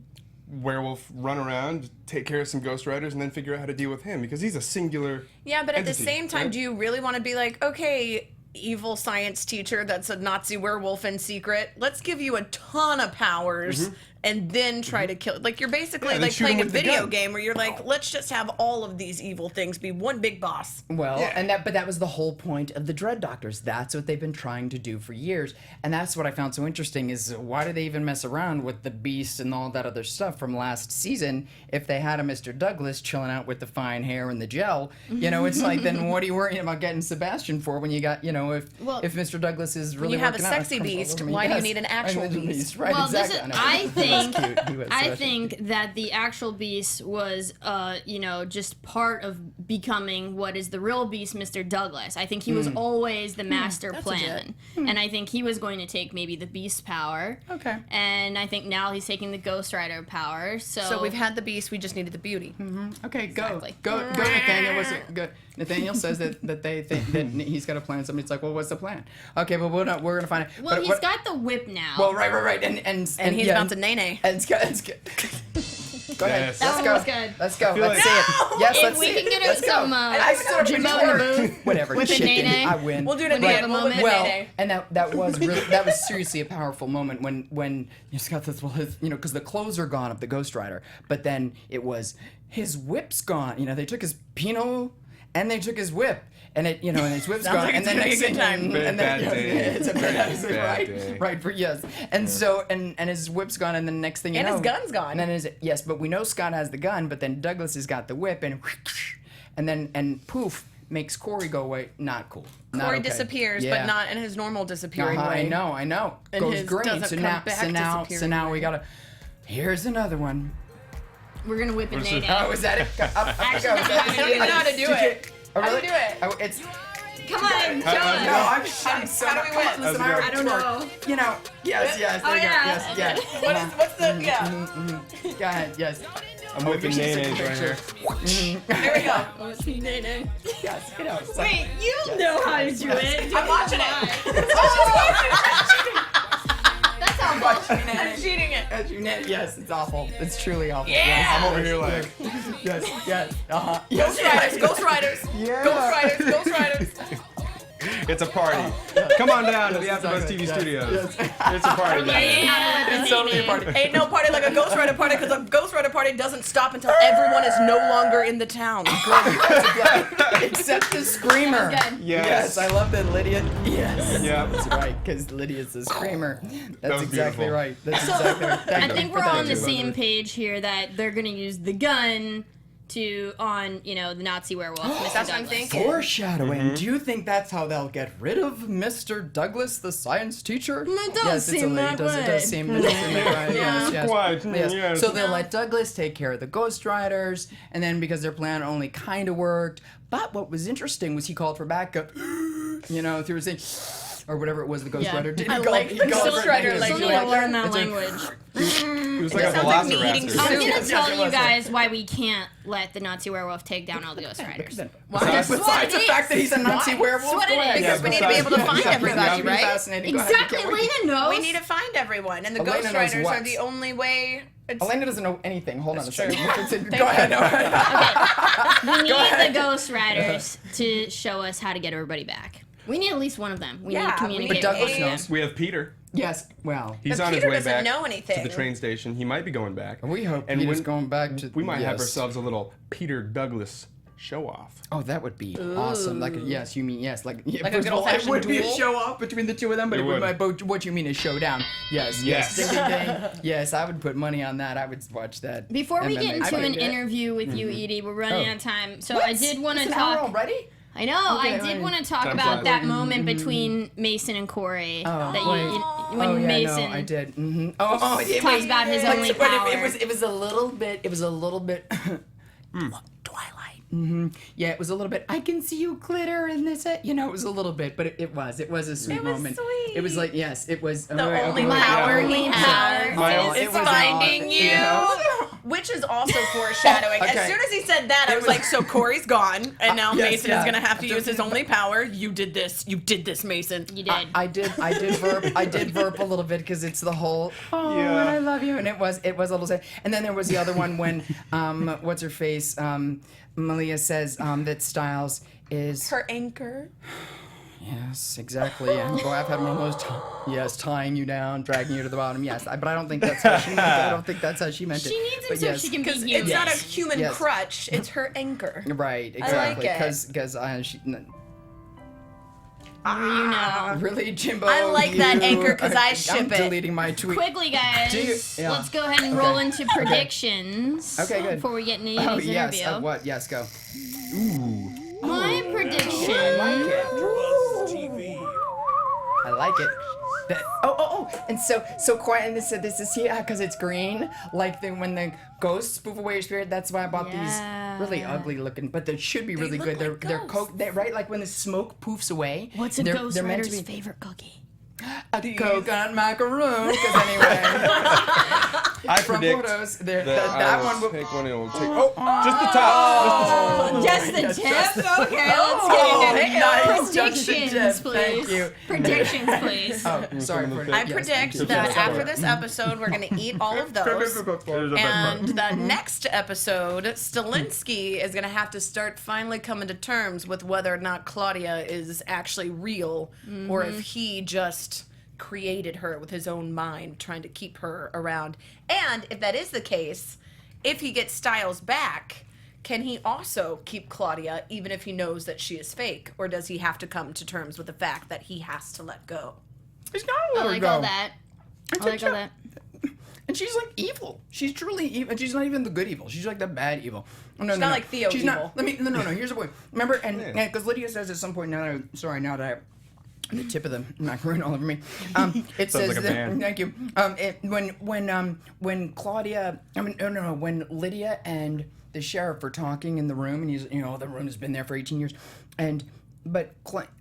S3: werewolf run around, take care of some Ghost Riders, and then figure out how to deal with him, because he's a singular
S5: Yeah, but at the
S3: entity,
S5: same time,
S3: right?
S5: do you really want to be like, okay, evil science teacher that's a Nazi werewolf in secret, let's give you a ton of powers and then try to kill. Like, you're basically
S3: then
S5: like
S3: shoot him
S5: playing a
S3: with the
S5: video
S3: gun.
S5: game where you're like, let's just have all of these evil things be one big boss.
S6: Well,
S3: Yeah.
S6: but that was the whole point of the Dread Doctors. That's what they've been trying to do for years, and that's what I found so interesting. Is why do they even mess around with the Beast and all that other stuff from last season if they had a Mr. Douglas chilling out with the fine hair and the gel? It's like, then what are you worrying about getting Sebastian for when you got, if Mr. Douglas is really
S5: you have a
S6: working out,
S5: sexy
S6: comes all
S5: beast,
S6: over me.
S5: why do you
S6: Yes.
S5: need an actual
S6: I need a
S5: beast?
S6: Right,
S1: Well,
S6: exactly.
S1: this is,
S6: know.
S1: I
S6: He was
S1: think
S6: cute. He was
S1: I
S6: so
S1: think that the actual beast was, just part of becoming what is the real beast, Mr. Douglas. I think he was always the master plan, and I think he was going to take maybe the beast power.
S6: Okay.
S1: And I think now he's taking the Ghost Rider power.
S5: So we've had the beast, we just needed the beauty.
S6: Okay, go.
S1: Exactly.
S6: Go, Nathaniel. What's it? Go. Nathaniel says that they think that he's got a plan. Somebody's like, well, what's the plan? Okay, but we're gonna find it.
S1: Well,
S6: But
S1: he's got the whip now.
S6: Well, right, and
S5: And he's about to nay-nay.
S6: And it's good. Go ahead.
S3: Yes.
S6: Let's
S1: That
S6: go.
S1: was good.
S6: Let's go.
S3: feel
S6: Let's
S3: like-
S6: see it. Yes,
S1: If
S6: let's
S1: we
S6: see
S1: can
S6: it.
S1: get
S6: Let's
S1: it
S6: go.
S1: some,
S6: Jimbo
S1: in the booth
S6: Whatever.
S1: with a
S6: chicken.
S1: nay-nay.
S6: I win.
S5: We'll do it at
S1: We
S5: the
S1: have
S5: end.
S1: a
S5: We'll
S1: moment.
S5: look at
S6: Well,
S5: nay-nay.
S6: and that was really that was seriously a powerful moment when Scott says, well, because the clothes are gone of the Ghost Rider, but then it was his whip's gone. They took his Pinot and they took his whip. And and his whip's
S5: Sounds
S6: gone,
S5: like
S6: and
S5: it's
S6: then
S5: gonna be a
S6: next
S5: good
S6: thing,
S5: time.
S6: and then
S3: Bad day.
S6: it's a bad day,
S3: Bad day.
S6: right, for yes. And so and his whip's gone, and then next thing you
S5: And
S6: know,
S5: his gun's gone.
S6: And then yes, but we know Scott has the gun, but then Douglas has got the whip, and poof makes Corey go away. Not cool. Not
S5: Corey
S6: okay.
S5: disappears,
S6: Yeah.
S5: but not in his normal disappearing
S6: I
S5: way.
S6: know.
S5: And
S6: Goes
S5: his
S6: green.
S5: doesn't
S6: So
S5: come
S6: now,
S5: back
S6: so
S5: disappearing
S6: now
S5: way.
S6: we gotta. Here's another one.
S1: We're gonna whip a
S3: What's
S1: nay-nay.
S6: Oh, is that it?
S1: Actually,
S5: I don't even know how to do it.
S6: Oh,
S5: How do
S6: really?
S5: you do it?
S6: Oh, it's.
S1: Come on,
S3: How's it
S1: show
S3: go?
S6: No,
S1: us.
S6: I'm so.
S5: how do we win?
S6: Listen,
S3: How's it
S6: I
S3: go?
S6: already
S1: I don't
S6: twerked.
S1: know.
S6: Yes, there
S1: Oh,
S6: you go.
S1: yeah.
S6: Yes.
S5: What's the, yeah.
S6: Go ahead, yes.
S3: I'm whipping
S6: we should take a
S3: nay-nays right
S6: picture.
S3: here.
S5: There we go.
S1: Oh, it's nay-nay.
S6: Yes, so-
S1: Wait, you know how to do it.
S5: I'm watching it.
S1: That's how
S6: Watch
S5: I'm cheating it.
S6: Yes, it's awful. It's truly awful.
S5: Yeah.
S3: I'm over here like,
S6: Yes. Uh-huh.
S5: Ghost Riders.
S3: yeah.
S5: Ghost Riders.
S3: It's a party. Come on down to the AfterBuzz TV studios. It's a party.
S6: It's totally a party.
S5: Ain't no party like a Ghost Rider party, because a Ghost Rider party doesn't stop until everyone is no longer in the town.
S6: Except the screamer. Yes, I love that Lydia. Yes.
S3: Yeah.
S6: That's right, because Lydia's the screamer. That's
S3: was
S6: exactly
S3: beautiful.
S6: right. That's exactly right.
S1: I think we're on the same page here that they're gonna use the gun on the Nazi werewolf. Mr.
S5: That's what I'm
S1: Douglas.
S5: thinking.
S6: Foreshadowing. Do you think that's how they'll get rid of Mr. Douglas, the science teacher?
S1: It does seem that
S6: It does seem that way. Yes.
S3: Quite, yes.
S6: So they'll let Douglas take care of the Ghost Riders, and then because their plan only kind of worked, but what was interesting was he called for backup, through his thing, or whatever it was the Ghost Rider did.
S5: I like the Ghost Rider
S1: Still need to learn that language.
S3: It was like a
S5: sounds like me eating
S3: velociraptor.
S1: I'm gonna
S5: soup.
S1: tell you guys why we can't let the Nazi werewolf take down all the Ghost Riders.
S6: Besides the fact that he's a Nazi werewolf,
S1: That's what it
S6: go ahead.
S1: is.
S5: Because we need to be able to find everybody,
S6: Be
S5: right?
S6: fascinating. Go ahead.
S1: Exactly, Lena knows.
S5: We need to find everyone, and the
S6: Elena
S5: Ghost
S6: knows
S5: Riders
S6: what?
S5: are the only way.
S6: Elena doesn't know anything. Hold on a
S5: true.
S6: second. Go ahead.
S1: We need the Ghost Riders to show us how to get everybody back. We need at least one of them. We need to communicate
S6: But Douglas
S1: with them.
S6: knows.
S3: We have Peter.
S6: Yes. Well,
S3: He's
S5: But
S3: on
S5: Peter
S3: his way
S5: doesn't
S3: back
S5: know anything.
S3: to the train station. He might be going back.
S6: we hope
S3: And
S6: Peter's
S3: when-
S6: going back to.
S3: We might have
S6: yes.
S3: ourselves a little Peter Douglas show off.
S6: Oh, that would be awesome. Like, yes, you mean yes. Like
S5: a
S6: first
S5: good
S6: of all, it
S5: old-fashioned
S6: would be a
S5: duel?
S6: show off between the two of them, but
S3: It
S6: it would.
S3: would.
S6: But what you mean a showdown? Yes.
S3: Yes.
S6: Ding, ding, ding. Yes, I would put money on that. I would watch that.
S1: Before we
S6: MMA
S1: get into
S6: fight.
S1: an interview with you, Edie, we're running out of time. So I did want to
S6: It's an hour
S1: talk.
S6: already.
S1: I know.
S6: Okay,
S1: I did
S6: alright.
S1: want to talk
S3: Time
S1: about
S3: flies.
S1: that moment between Mason and Corey.
S6: Oh,
S1: that
S6: wait.
S1: when
S6: Oh yeah,
S1: Mason
S6: no, I did. Mm-hmm. Oh, yeah,
S1: talks about his only
S6: but
S1: power.
S6: it was a little bit. It was a little bit. Twilight. Mm-hmm. Yeah, it was a little bit. I can see you glitter and this. It was a little bit, but it was a sweet moment.
S5: sweet.
S6: It was like yes, it was
S5: The only power he has
S3: My
S5: is
S3: own-
S5: finding you. Which is also foreshadowing.
S6: Okay.
S5: As soon as he said that, I was like, so Corey's gone, and now
S6: yes,
S5: Mason
S6: yeah.
S5: is going to have to use his only power. You did this. You did this, Mason.
S1: you did.
S6: I did verp a little bit because it's the whole
S3: Yeah.
S6: and I love you, and it was a little sad. And then there was the other one when what's her face Malia says that Stiles is
S5: Her anchor.
S6: yes, exactly. Yeah. Well, I've had one of those. Yes, tying you down, dragging you to the bottom. Yes, but I don't think that's how she meant it. I don't think that's how she meant it.
S1: She needs him
S6: But
S1: so
S6: yes.
S1: she can be
S5: Because
S1: human.
S5: it's not a human
S6: Yes.
S5: crutch, it's her anchor.
S6: Right,
S5: like
S6: exactly.
S5: it.
S6: Because she.
S1: You know.
S6: Really, Jimbo?
S5: I like that
S6: you-
S5: anchor 'cause I ship
S6: I'm
S5: it.
S6: deleting my tweet.
S1: Quickly, guys,
S6: Do you- yeah.
S1: let's go ahead and roll into predictions.
S6: Okay, good.
S1: Before we get into
S6: Oh
S1: Edie's
S6: yes.
S1: interview.
S6: What? Yes, go.
S1: My prediction.
S6: I like it. And so quiet. And this is here because it's green. Like when the ghosts spoof away your spirit. That's why I bought
S1: Yeah.
S6: these really ugly looking, but they should be really good.
S5: look
S6: They're
S5: like
S6: they're right. Like when the smoke poofs away.
S1: What's a
S6: they're,
S1: Ghost
S6: they're meant
S1: Rider's
S6: to be
S1: favorite cookie?
S6: a coconut macaroon. Because anyway,
S3: I
S6: from
S3: predict
S6: photos,
S3: that
S6: that
S3: I
S6: one
S3: will
S6: will.
S3: take one. It will take. Oh, just the top.
S1: Just the
S6: yes,
S1: tip?
S6: just
S1: Okay, let's get into
S6: nice, just the
S1: predictions,
S6: tip.
S1: please.
S6: Thank you.
S1: Predictions, please.
S6: Oh, sorry for
S5: I
S6: yes,
S5: predict
S6: thank you.
S5: that
S6: Yes,
S5: after
S6: sorry.
S5: this episode, we're going to eat all of those. And the next episode, Stilinski is going to have to start finally coming to terms with whether or not Claudia is actually real or if he just created her with his own mind, trying to keep her around. And if that is the case, if he gets Stiles back, can he also keep Claudia even if he knows that she is fake? Or does he have to come to terms with the fact that he has to let go?
S6: He's gotta
S1: I
S6: let her
S1: like
S6: go.
S1: all that. I like all that.
S6: And she's like evil. She's truly evil. And she's not even the good evil. She's like the bad evil. No,
S5: She's not like Theo
S6: she's
S5: evil.
S6: Not, no. Here's the point. Remember, and because Lydia says at some point now that I the tip of the macaroon all over me. It says
S3: like a
S6: that,
S3: band.
S6: thank you. When Claudia, when Lydia and the sheriff are talking in the room, and he's, the room has been there for 18 years, but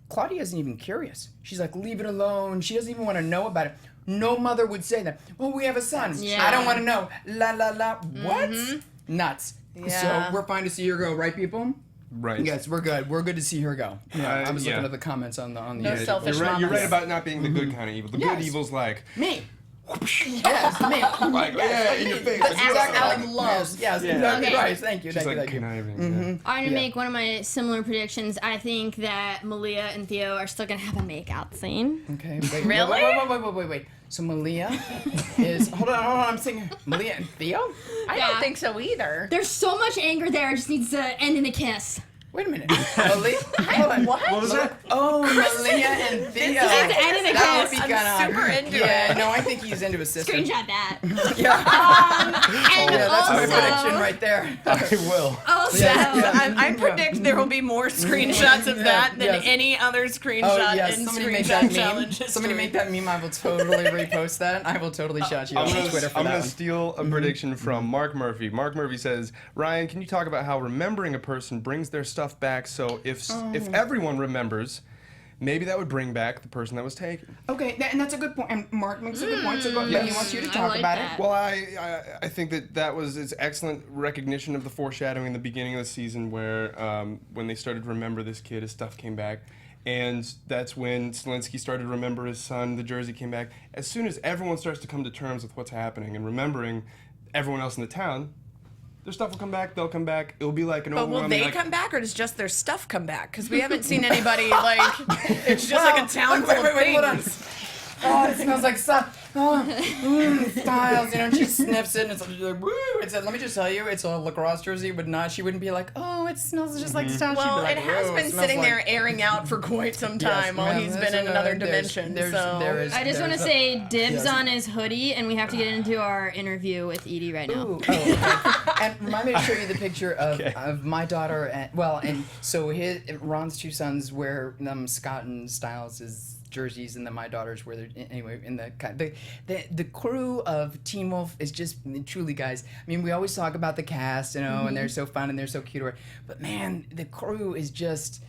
S6: Claudia isn't even curious. She's like, leave it alone. She doesn't even want to know about it. No mother would say that. Well, we have a son.
S1: Yeah.
S6: I don't want to know. La la la. What? Nuts.
S5: Yeah.
S6: So we're fine to see her go, right, people?
S3: Right.
S6: Yes, we're good. We're good to see her go. Yeah, I was
S3: yeah.
S6: looking at the comments on the.
S5: No selfish
S3: You're right
S5: mamas.
S3: about not being the good kind of evil. The
S6: Yes.
S3: good evil's like
S6: Me. Yes, me.
S3: Like, yeah, in your face.
S6: That's
S3: Like,
S6: exactly
S5: I
S6: like
S5: love.
S6: Yes,
S3: Yeah.
S6: exactly
S1: Okay.
S6: right. Thank you.
S3: She's
S6: Thank
S3: like
S6: you.
S3: conniving.
S1: I'm gonna
S6: Yeah.
S1: make one of my similar predictions. I think that Malia and Theo are still gonna have a make-out scene.
S6: Okay. Wait,
S5: Really?
S6: wait. So Malia is hold on. I'm saying Malia and Theo.
S5: I
S1: Yeah.
S5: don't think so either.
S1: There's so much anger there. It just needs to end in a kiss.
S6: Wait a minute. Malia. Hold on.
S5: What
S3: was that?
S6: Oh, Malia and Theo.
S1: It's end in a
S6: That would
S1: kiss.
S6: be
S5: I'm
S6: kinda-
S5: super into
S6: Yeah,
S5: it.
S6: no, I think he's into his sister.
S1: Screenshot that.
S6: Yeah.
S1: And
S6: Yeah, that's my
S1: also,
S6: prediction right there.
S3: I will.
S1: Also,
S5: I predict there will be more screenshots of that than
S6: Yes.
S5: any other screenshot
S6: Oh yes,
S5: in
S6: somebody make
S5: screenshot
S6: that meme.
S5: challenge
S6: Somebody
S5: history.
S6: make that meme. I will totally repost that. I will totally shout you out on Twitter for
S3: I'm
S6: that
S3: gonna
S6: one.
S3: steal a prediction from Mark Murphy. Mark Murphy says, Ryan, can you talk about how remembering a person brings their stuff back? So if everyone remembers, maybe that would bring back the person that was taken.
S6: Okay, and that's a good point. And Mark makes a good point. So go,
S3: Yes.
S6: he wants you to
S1: I
S6: talk
S1: like
S6: about
S1: that.
S6: it.
S3: Well, I think that was it's excellent recognition of the foreshadowing in the beginning of the season where when they started to remember this kid, his stuff came back. And that's when Stilinski started to remember his son, the jersey came back. As soon as everyone starts to come to terms with what's happening and remembering everyone else in the town, their stuff will come back, they'll come back. It'll be like an
S5: But will
S3: overwhelming...
S5: they
S3: like,
S5: come back, or does just their stuff come back? Because we haven't seen anybody, like, it's just like a town full of
S6: hold on.
S5: things.
S6: Oh, it smells like stuff. Oh, Stiles, you know, and she sniffs it, and it's like, woo. It said, let me just tell you, it's a lacrosse jersey, but not, she wouldn't be like, oh, it smells just like Stiles. She'd
S5: Well,
S6: be like,
S5: it has
S6: "Whoa,
S5: been
S6: smells
S5: sitting
S6: like-"
S5: there airing out for quite some
S6: Yes,
S5: time while
S6: well,
S5: he's
S6: that's
S5: been in another
S6: there's-
S5: dimension.
S6: there's-
S5: So
S6: there is-
S1: I just want to
S6: there's a-
S1: say dibs
S6: Yes.
S1: on his hoodie, and we have to get into our interview with Eaddy right now.
S6: Ooh, oh, okay. And remind me to show you the picture of my daughter. And so Ron's two sons wear Scott and Stiles' jerseys, and then my daughters wear their anyway. In the crew of Teen Wolf is just truly, guys. I mean, we always talk about the cast, you know, and they're so fun and they're so cute, but man, the crew is just.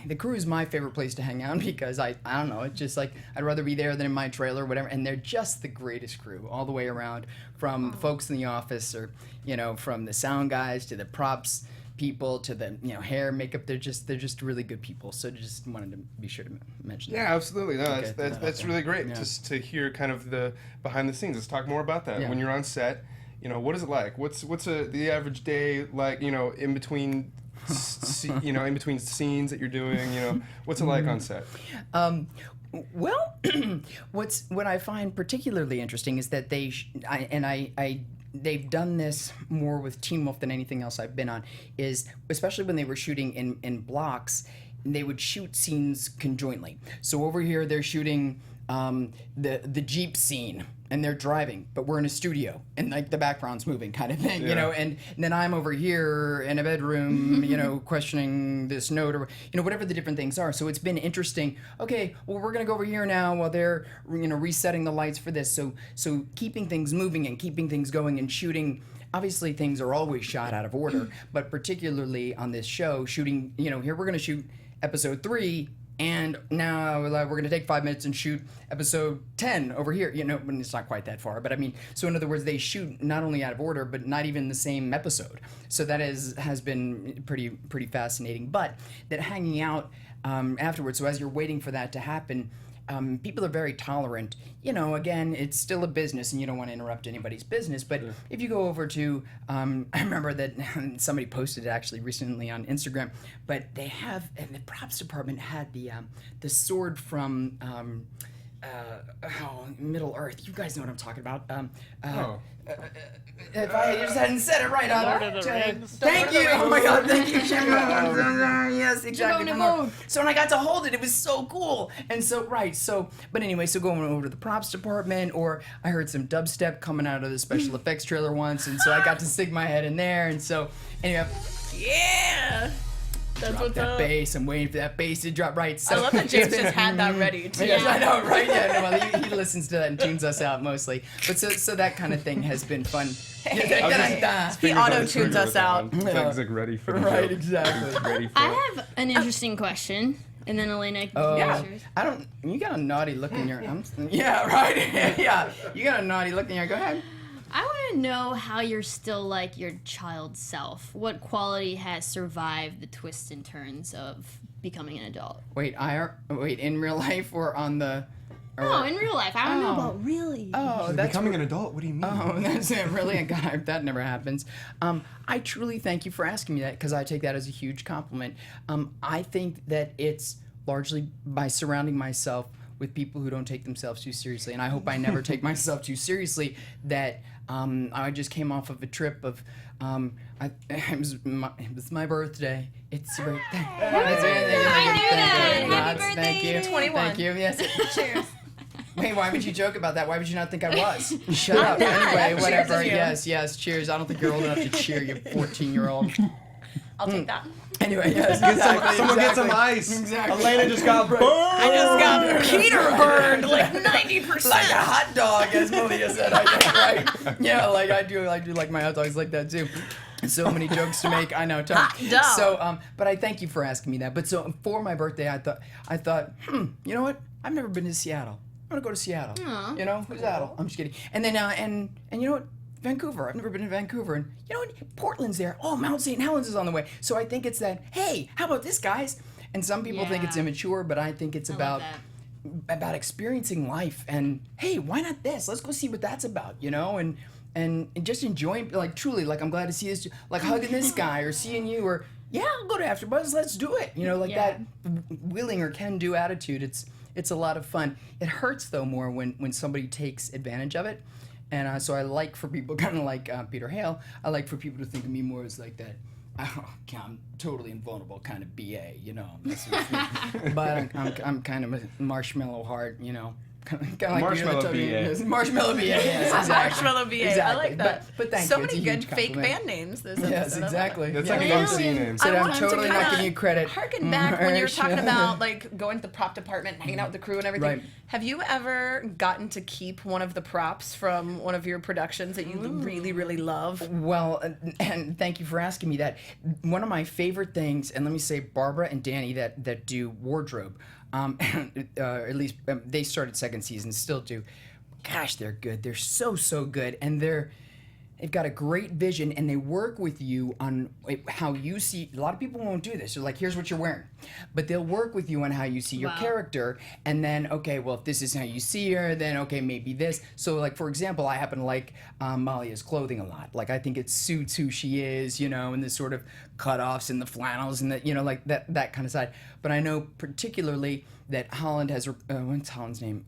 S6: The crew is my favorite place to hang out because I don't know, it's just like I'd rather be there than in my trailer or whatever, and they're just the greatest crew all the way around, from folks in the office or from the sound guys to the props people to the hair, makeup. They're just really good people. So just wanted to be sure to mention
S3: Yeah,
S6: that.
S3: absolutely. No,
S6: Okay,
S3: that's really great
S6: Yeah.
S3: just to hear kind of the behind the scenes. Let's talk more about that.
S6: Yeah.
S3: When you're on set, what is it like? What's the average day like? In between, in between scenes that you're doing. What's it like on set?
S6: Well, what I find particularly interesting is that they've done this more with Teen Wolf than anything else I've been on, is especially when they were shooting in blocks, they would shoot scenes conjointly. So over here they're shooting the Jeep scene and they're driving, but we're in a studio and like the background's moving kind of thing, and then I'm over here in a bedroom, questioning this note or, whatever the different things are. So it's been interesting. Okay, well, we're going to go over here now while they're, resetting the lights for this. So keeping things moving and keeping things going and shooting. Obviously, things are always shot out of order, but particularly on this show, shooting, here we're going to shoot episode 3, and now we're going to take 5 minutes and shoot episode 10 over here. When it's not quite that far, but I mean, so in other words, they shoot not only out of order, but not even the same episode. So that has been pretty fascinating. But that hanging out afterwards, so as you're waiting for that to happen, people are very tolerant. Again, it's still a business and you don't want to interrupt anybody's business. But if you go over to, I remember that somebody posted it actually recently on Instagram, but they have, and the props department had the sword from Middle Earth. You guys know what I'm talking about. If I just hadn't said it right,
S7: Lord of the Rings.
S6: Thank you. Oh my God, thank you, Jim. Yes, exactly.
S1: mode.
S6: So when I got to hold it, it was so cool. And so, but anyway, so going over to the props department, or I heard some dubstep coming out of the special effects trailer once, and so I got to stick my head in there, and so, anyway,
S5: yeah, that's
S6: drop
S5: what's
S6: that
S5: up.
S6: bass. I'm waiting for that bass to drop right. So
S5: I love that James just had that ready too.
S6: Yes, I know, right? Yeah, no, well, he listens to that and tunes us out mostly. But so that kind of thing has been fun.
S5: He auto-tunes us out.
S3: Things like ready for the
S6: Right,
S3: joke.
S6: exactly.
S3: Ready for
S1: I have an interesting question, and then Elena can do
S6: Yeah,
S1: yours.
S6: I don't. You got a naughty look in your. Yeah, right. Yeah, you got a naughty look in your. Go ahead.
S1: I want to know how you're still like your child self. What quality has survived the twists and turns of becoming an adult?
S6: Wait, in real life or on the
S1: No, in real life. I don't know about really.
S6: Oh,
S3: that's becoming an adult. What do you mean?
S6: Oh, that's really that never happens. I truly thank you for asking me that because I take that as a huge compliment. I think that it's largely by surrounding myself with people who don't take themselves too seriously, and I hope I never take myself too seriously. That I just came off of a trip of. It was my birthday. It's your birthday.
S1: I knew that. Happy birthday.
S6: Thank you.
S5: 21.
S6: Thank you. Yes.
S5: Cheers.
S6: Wait, why would you joke about that? Why would you not think I was? Shut up. Anyway, whatever. Yes, cheers. I don't think you're old enough to cheer, you 14-year-old.
S5: I'll take that.
S6: Anyway, yes, exactly.
S3: Someone get some ice.
S6: Exactly.
S3: Elena just got burned.
S5: I just got Peter burned like 90%.
S6: Like a hot dog, as Malia said, I think, right? Yeah, like I do like my hot dogs like that too. So many jokes to make. I know, Tom.
S5: Hot dog.
S6: So, but I thank you for asking me that. But so for my birthday, I thought, you know what? I've never been to Seattle. I'm gonna go to Seattle.
S1: Aww.
S6: You know, Seattle. I'm just kidding. And then, and you know what? Vancouver. I've never been to Vancouver. And you know what? Portland's there. Oh, Mount St. Helens is on the way. So I think it's that, hey, how about this, guys? And some people think it's immature, but I think it's about experiencing life. And hey, why not this? Let's go see what that's about, you know? And just enjoying, like, truly, like, I'm glad to see this, like, hugging this guy or seeing you or, yeah, I'll go to AfterBuzz, let's do it. You know, like that willing or can-do attitude. It's a lot of fun. It hurts, though, more when somebody takes advantage of it. And so I like for people, kind of like Peter Hale, I like for people to think of me more as like that, I'm totally invulnerable kind of BA, you know. But I'm kind of a marshmallow heart, you know. Kind of like
S3: Marshmallow BA.
S6: Marshmallow BA, yes, exactly.
S5: Marshmallow BA.
S6: Exactly.
S5: I like that.
S6: But thank
S5: so
S6: you. It's
S5: many
S6: a huge
S5: good fake
S6: compliment.
S5: band names. This
S6: Yes,
S5: episode.
S6: exactly.
S3: That's
S6: Yeah.
S3: like an MC name.
S6: So
S5: I
S6: I'm
S5: want him to
S6: totally not
S5: kinda
S6: giving you credit.
S5: Harken back when you were talking about like going to the prop department and hanging out with the crew and everything.
S6: Right.
S5: Have you ever gotten to keep one of the props from one of your productions that you really, really love?
S6: Well, and thank you for asking me that. One of my favorite things, and let me say Barbara and Danny that do wardrobe, at least they started second season, still do. Gosh, they're good. They're so good, and they've got a great vision, and they work with you on how you see. A lot of people won't do this. They're like, here's what you're wearing. But they'll work with you on how you see your character, and then, okay, well, if this is how you see her, then, okay, maybe this. So, like, for example, I happen to like Malia's clothing a lot. Like, I think it suits who she is, you know, and the sort of cutoffs and the flannels and the, you know, like that kind of side. But I know particularly that Holland has, what's Holland's name?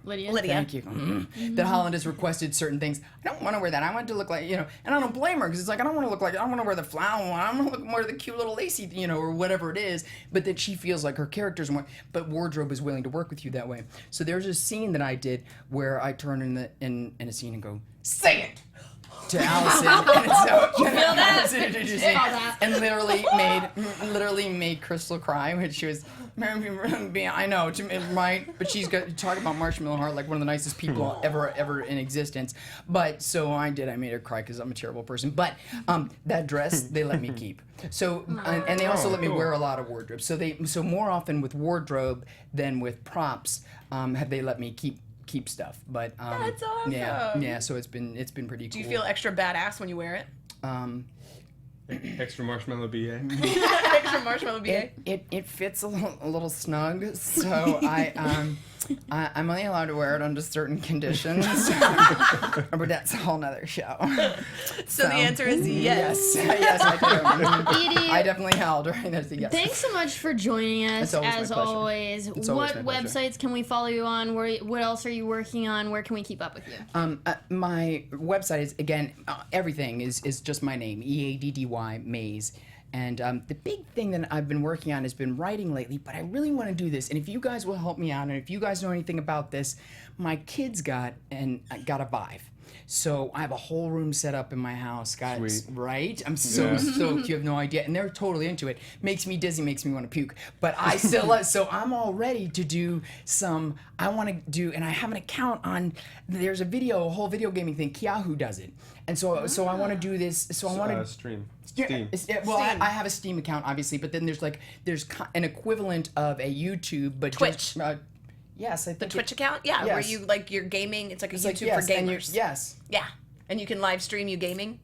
S1: Lydia.
S6: Thank you. That Holland has requested certain things. I don't want to wear that. I want to look like, you know, and I don't blame her because it's like, I don't want to look like, I don't want to wear the flannel one. I want to look more the cute little lacy, you know, or whatever it is. But that she feels like her character's more, but wardrobe is willing to work with you that way. So there's a scene that I did where I turn in a scene and go, say it! To Allison, and so you feel that? And literally made Crystal cry, which was, I know, right? But she's got talk about Marshmallow Heart, like one of the nicest people ever in existence. But so I made her cry because I'm a terrible person. But that dress they let me keep. So and they also let me wear a lot of wardrobe. So more often with wardrobe than with props have they let me keep stuff. But
S5: That's awesome.
S6: Yeah. So it's been pretty cool.
S5: Do you feel extra badass when you wear it?
S3: Extra marshmallow BA.
S5: Extra marshmallow BA.
S6: It fits a little snug, so I'm only allowed to wear it under certain conditions. But that's a whole nother show.
S5: So the answer is yes.
S6: Yes, I do.
S1: Eaddy,
S6: I definitely held her. That's a yes.
S1: thanks so much for joining us.
S6: It's always
S1: as
S6: my pleasure.
S1: always.
S6: It's always
S1: What
S6: my pleasure.
S1: websites can we follow you on? What else are you working on? Where can we keep up with you?
S6: My website is, again, everything is just my name, Eaddy Mays. And the big thing that I've been working on has been writing lately, but I really want to do this. And if you guys will help me out, and if you guys know anything about this, my kids got a Vive. So I have a whole room set up in my house, guys.
S3: Sweet.
S6: Right? I'm so stoked. You have no idea. And they're totally into it. Makes me dizzy, makes me want to puke. But I still, so I'm all ready to do some, I want to do, and I have an account on, there's a whole video gaming thing. Yahoo does it. And so I want to do this. So I want to
S3: Stream.
S6: Steam. Well, I have a Steam account, obviously, but then there's an equivalent of a YouTube, but
S5: Twitch.
S6: Just, yes, I think
S5: The Twitch account? Yeah,
S6: Yes.
S5: where you're gaming. It's like a YouTube
S6: yes,
S5: for
S6: and
S5: gamers.
S6: yes.
S5: Yeah. And you can live stream you gaming.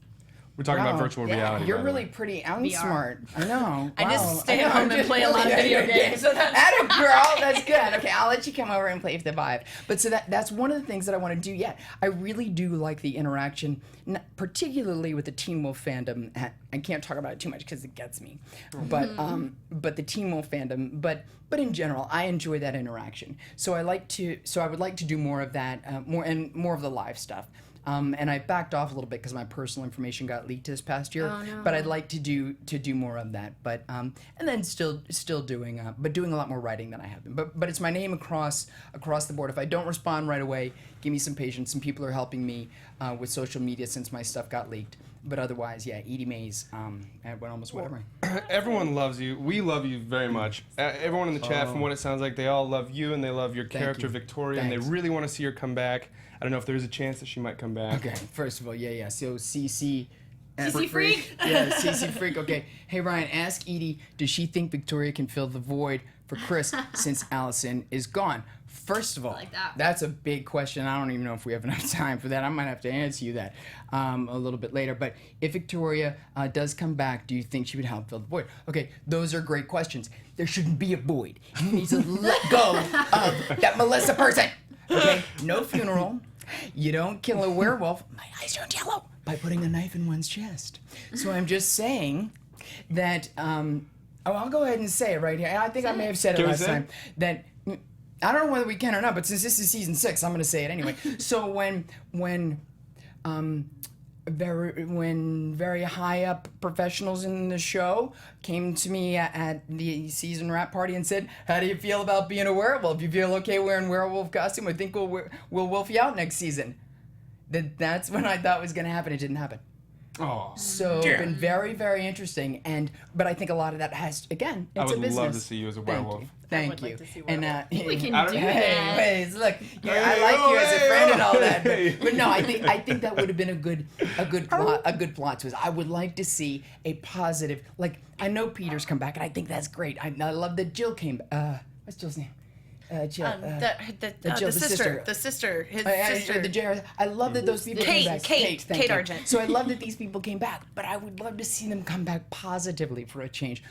S3: We're talking about
S6: Wow.
S3: virtual reality.
S6: You're
S3: by the
S6: really
S3: way.
S6: pretty smart. I know.
S5: I just
S6: Wow.
S5: stay
S6: I know,
S5: at home
S6: I'm
S5: and
S6: just
S5: play a lot of
S6: really-
S5: video games. So that's
S6: Atta girl, that's good. Okay, I'll let you come over and play with the vibe. But so that's one of the things that I want to do. Yeah, I really do like the interaction, particularly with the Teen Wolf fandom. I can't talk about it too much because it gets me. But the Teen Wolf fandom. But in general, I enjoy that interaction. So I would like to do more of that, more of the live stuff. And I backed off a little bit because my personal information got leaked this past year.
S1: Oh, no.
S6: But I'd like to do more of that. But and then still doing a lot more writing than I have been. But it's my name across the board. If I don't respond right away, give me some patience. Some people are helping me with social media since my stuff got leaked. But otherwise, yeah, Eaddy Mays. I went almost whatever.
S3: Everyone loves you. We love you very much. Everyone in the chat, from what it sounds like, they all love you and they love your character,
S6: you.
S3: Victoria,
S6: Thanks.
S3: and they really want to see her come back. I don't know if there's a chance that she might come back.
S6: Okay, first of all, yeah. So CC.
S1: CC Freak?
S6: Yeah, CC Freak. Okay. Hey, Ryan, ask Eaddy, does she think Victoria can fill the void for Chris since Allison is gone? First of all,
S1: like that.
S6: That's a big question. I don't even know if we have enough time for that. I might have to answer you that a little bit later. But if Victoria does come back, do you think she would help fill the void? Okay, those are great questions. There shouldn't be a void. You need to let go of that Melissa person. Okay, no funeral. You don't kill a werewolf. My eyes turned yellow. By putting a knife in one's chest. So I'm just saying that. I'll go ahead and say it right here. I think I may have said it
S3: Can we
S6: last
S3: say it?
S6: time. That I don't know whether we can or not, but since this is season 6, I'm going to say it anyway. So when very high up professionals in the show came to me at the season wrap party and said, "How do you feel about being a werewolf? You feel okay wearing werewolf costume? I think we'll wolf you out next season." That's when I thought was going to happen. It didn't happen.
S3: Oh,
S6: So it's been very, very interesting, but I think a lot of that has, again, it's
S3: I
S6: a
S3: would
S6: business.
S3: love to see you as a werewolf.
S6: Thank
S5: would
S6: you.
S5: like to see
S6: And
S1: We can
S3: I don't-
S1: do
S6: hey,
S1: that.
S6: Waze, look, I like you as a friend and all that,
S3: Hey.
S6: but no, I think that would have been a good plot twist. I would like to see a positive, like I know Peter's come back, and I think that's great. I love that Jill came back. What's Jill's name? Jill.
S5: the sister, his sister.
S6: I love that those people came back.
S5: Kate
S6: Thank you.
S5: Argent.
S6: So I love that these people came back, but I would love to see them come back positively for a change.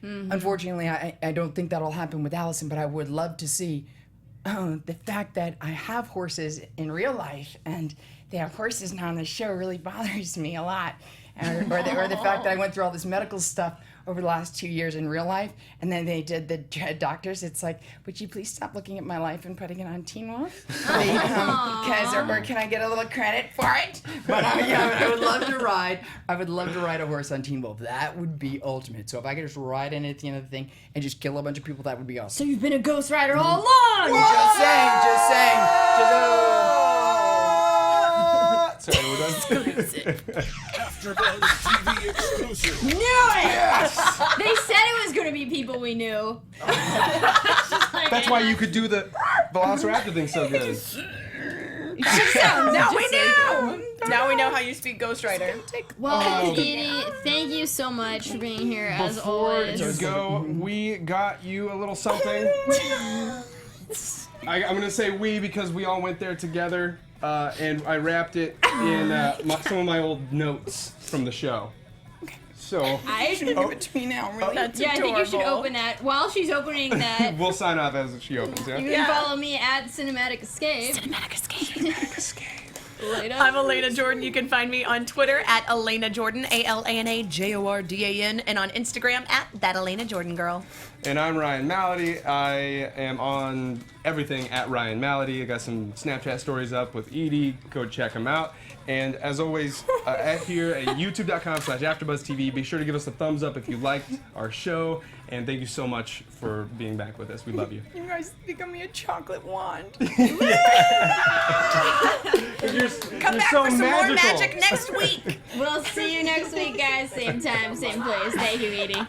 S6: Unfortunately, I don't think that'll happen with Allison, but I would love to see the fact that I have horses in real life and they have horses now on the show really bothers me a lot. Or the fact that I went through all this medical stuff over the last 2 years in real life, and then they did the doctors. It's like, would you please stop looking at my life and putting it on Teen Wolf? Or can I get a little credit for it? But I would love to ride. I would love to ride a horse on Teen Wolf. That would be ultimate. So if I could just ride in at the end of the thing and just kill a bunch of people, that would be awesome.
S1: So you've been a Ghost Rider all along!
S6: Just saying.
S3: Sorry, we're done.
S2: AfterBuzz TV exclusive.
S1: Knew it! They said it was going to be people we knew.
S3: That's why you could do the Velociraptor thing so good.
S5: Now we know. Now we know how you speak Ghost Rider.
S1: Well, Eaddy, thank you so much for being here as
S3: Before
S1: always.
S3: you go, we got you a little something. I'm going to say we because we all went there together. And I wrapped it in some of my old notes from the show. So
S1: I should
S6: Give it to me now, really.
S5: That's
S1: I think you should
S5: adorable.
S1: open that. While she's opening that,
S3: we'll sign off as she opens. Yeah.
S1: you can follow me at Cinematic Escape. Later.
S5: I'm Alana Jordan. You can find me on Twitter at Alana Jordan, ALANAJORDAN, and on Instagram at That Alana Jordan Girl.
S3: And I'm Ryan Malaty. I am on everything at Ryan Malaty. I got some Snapchat stories up with Eaddy. Go check them out. And as always, at youtube.com/AfterBuzzTV. Be sure to give us a thumbs up if you liked our show. And thank you so much for being back with us. We love you.
S6: You guys think I'm a chocolate wand.
S5: Come back
S3: so
S5: for some more
S3: magical.
S5: magic next week.
S1: We'll see you next week, guys. Same time, same place. Thank you, Eaddy.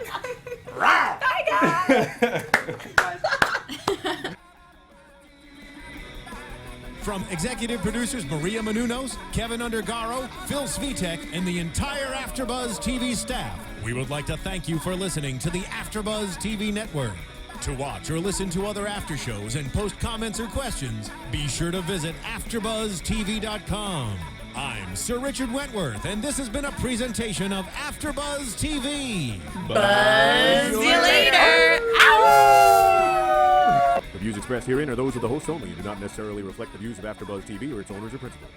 S5: Bye, guys.
S2: From executive producers Maria Menounos, Kevin Undergaro, Phil Svitek, and the entire AfterBuzz TV staff, we would like to thank you for listening to the AfterBuzz TV network. To watch or listen to other after shows and post comments or questions, be sure to visit AfterBuzzTV.com. I'm Sir Richard Wentworth, and this has been a presentation of AfterBuzz TV.
S5: Buzz you later.
S9: The views expressed herein are those of the hosts only and do not necessarily reflect the views of AfterBuzz TV or its owners or principals.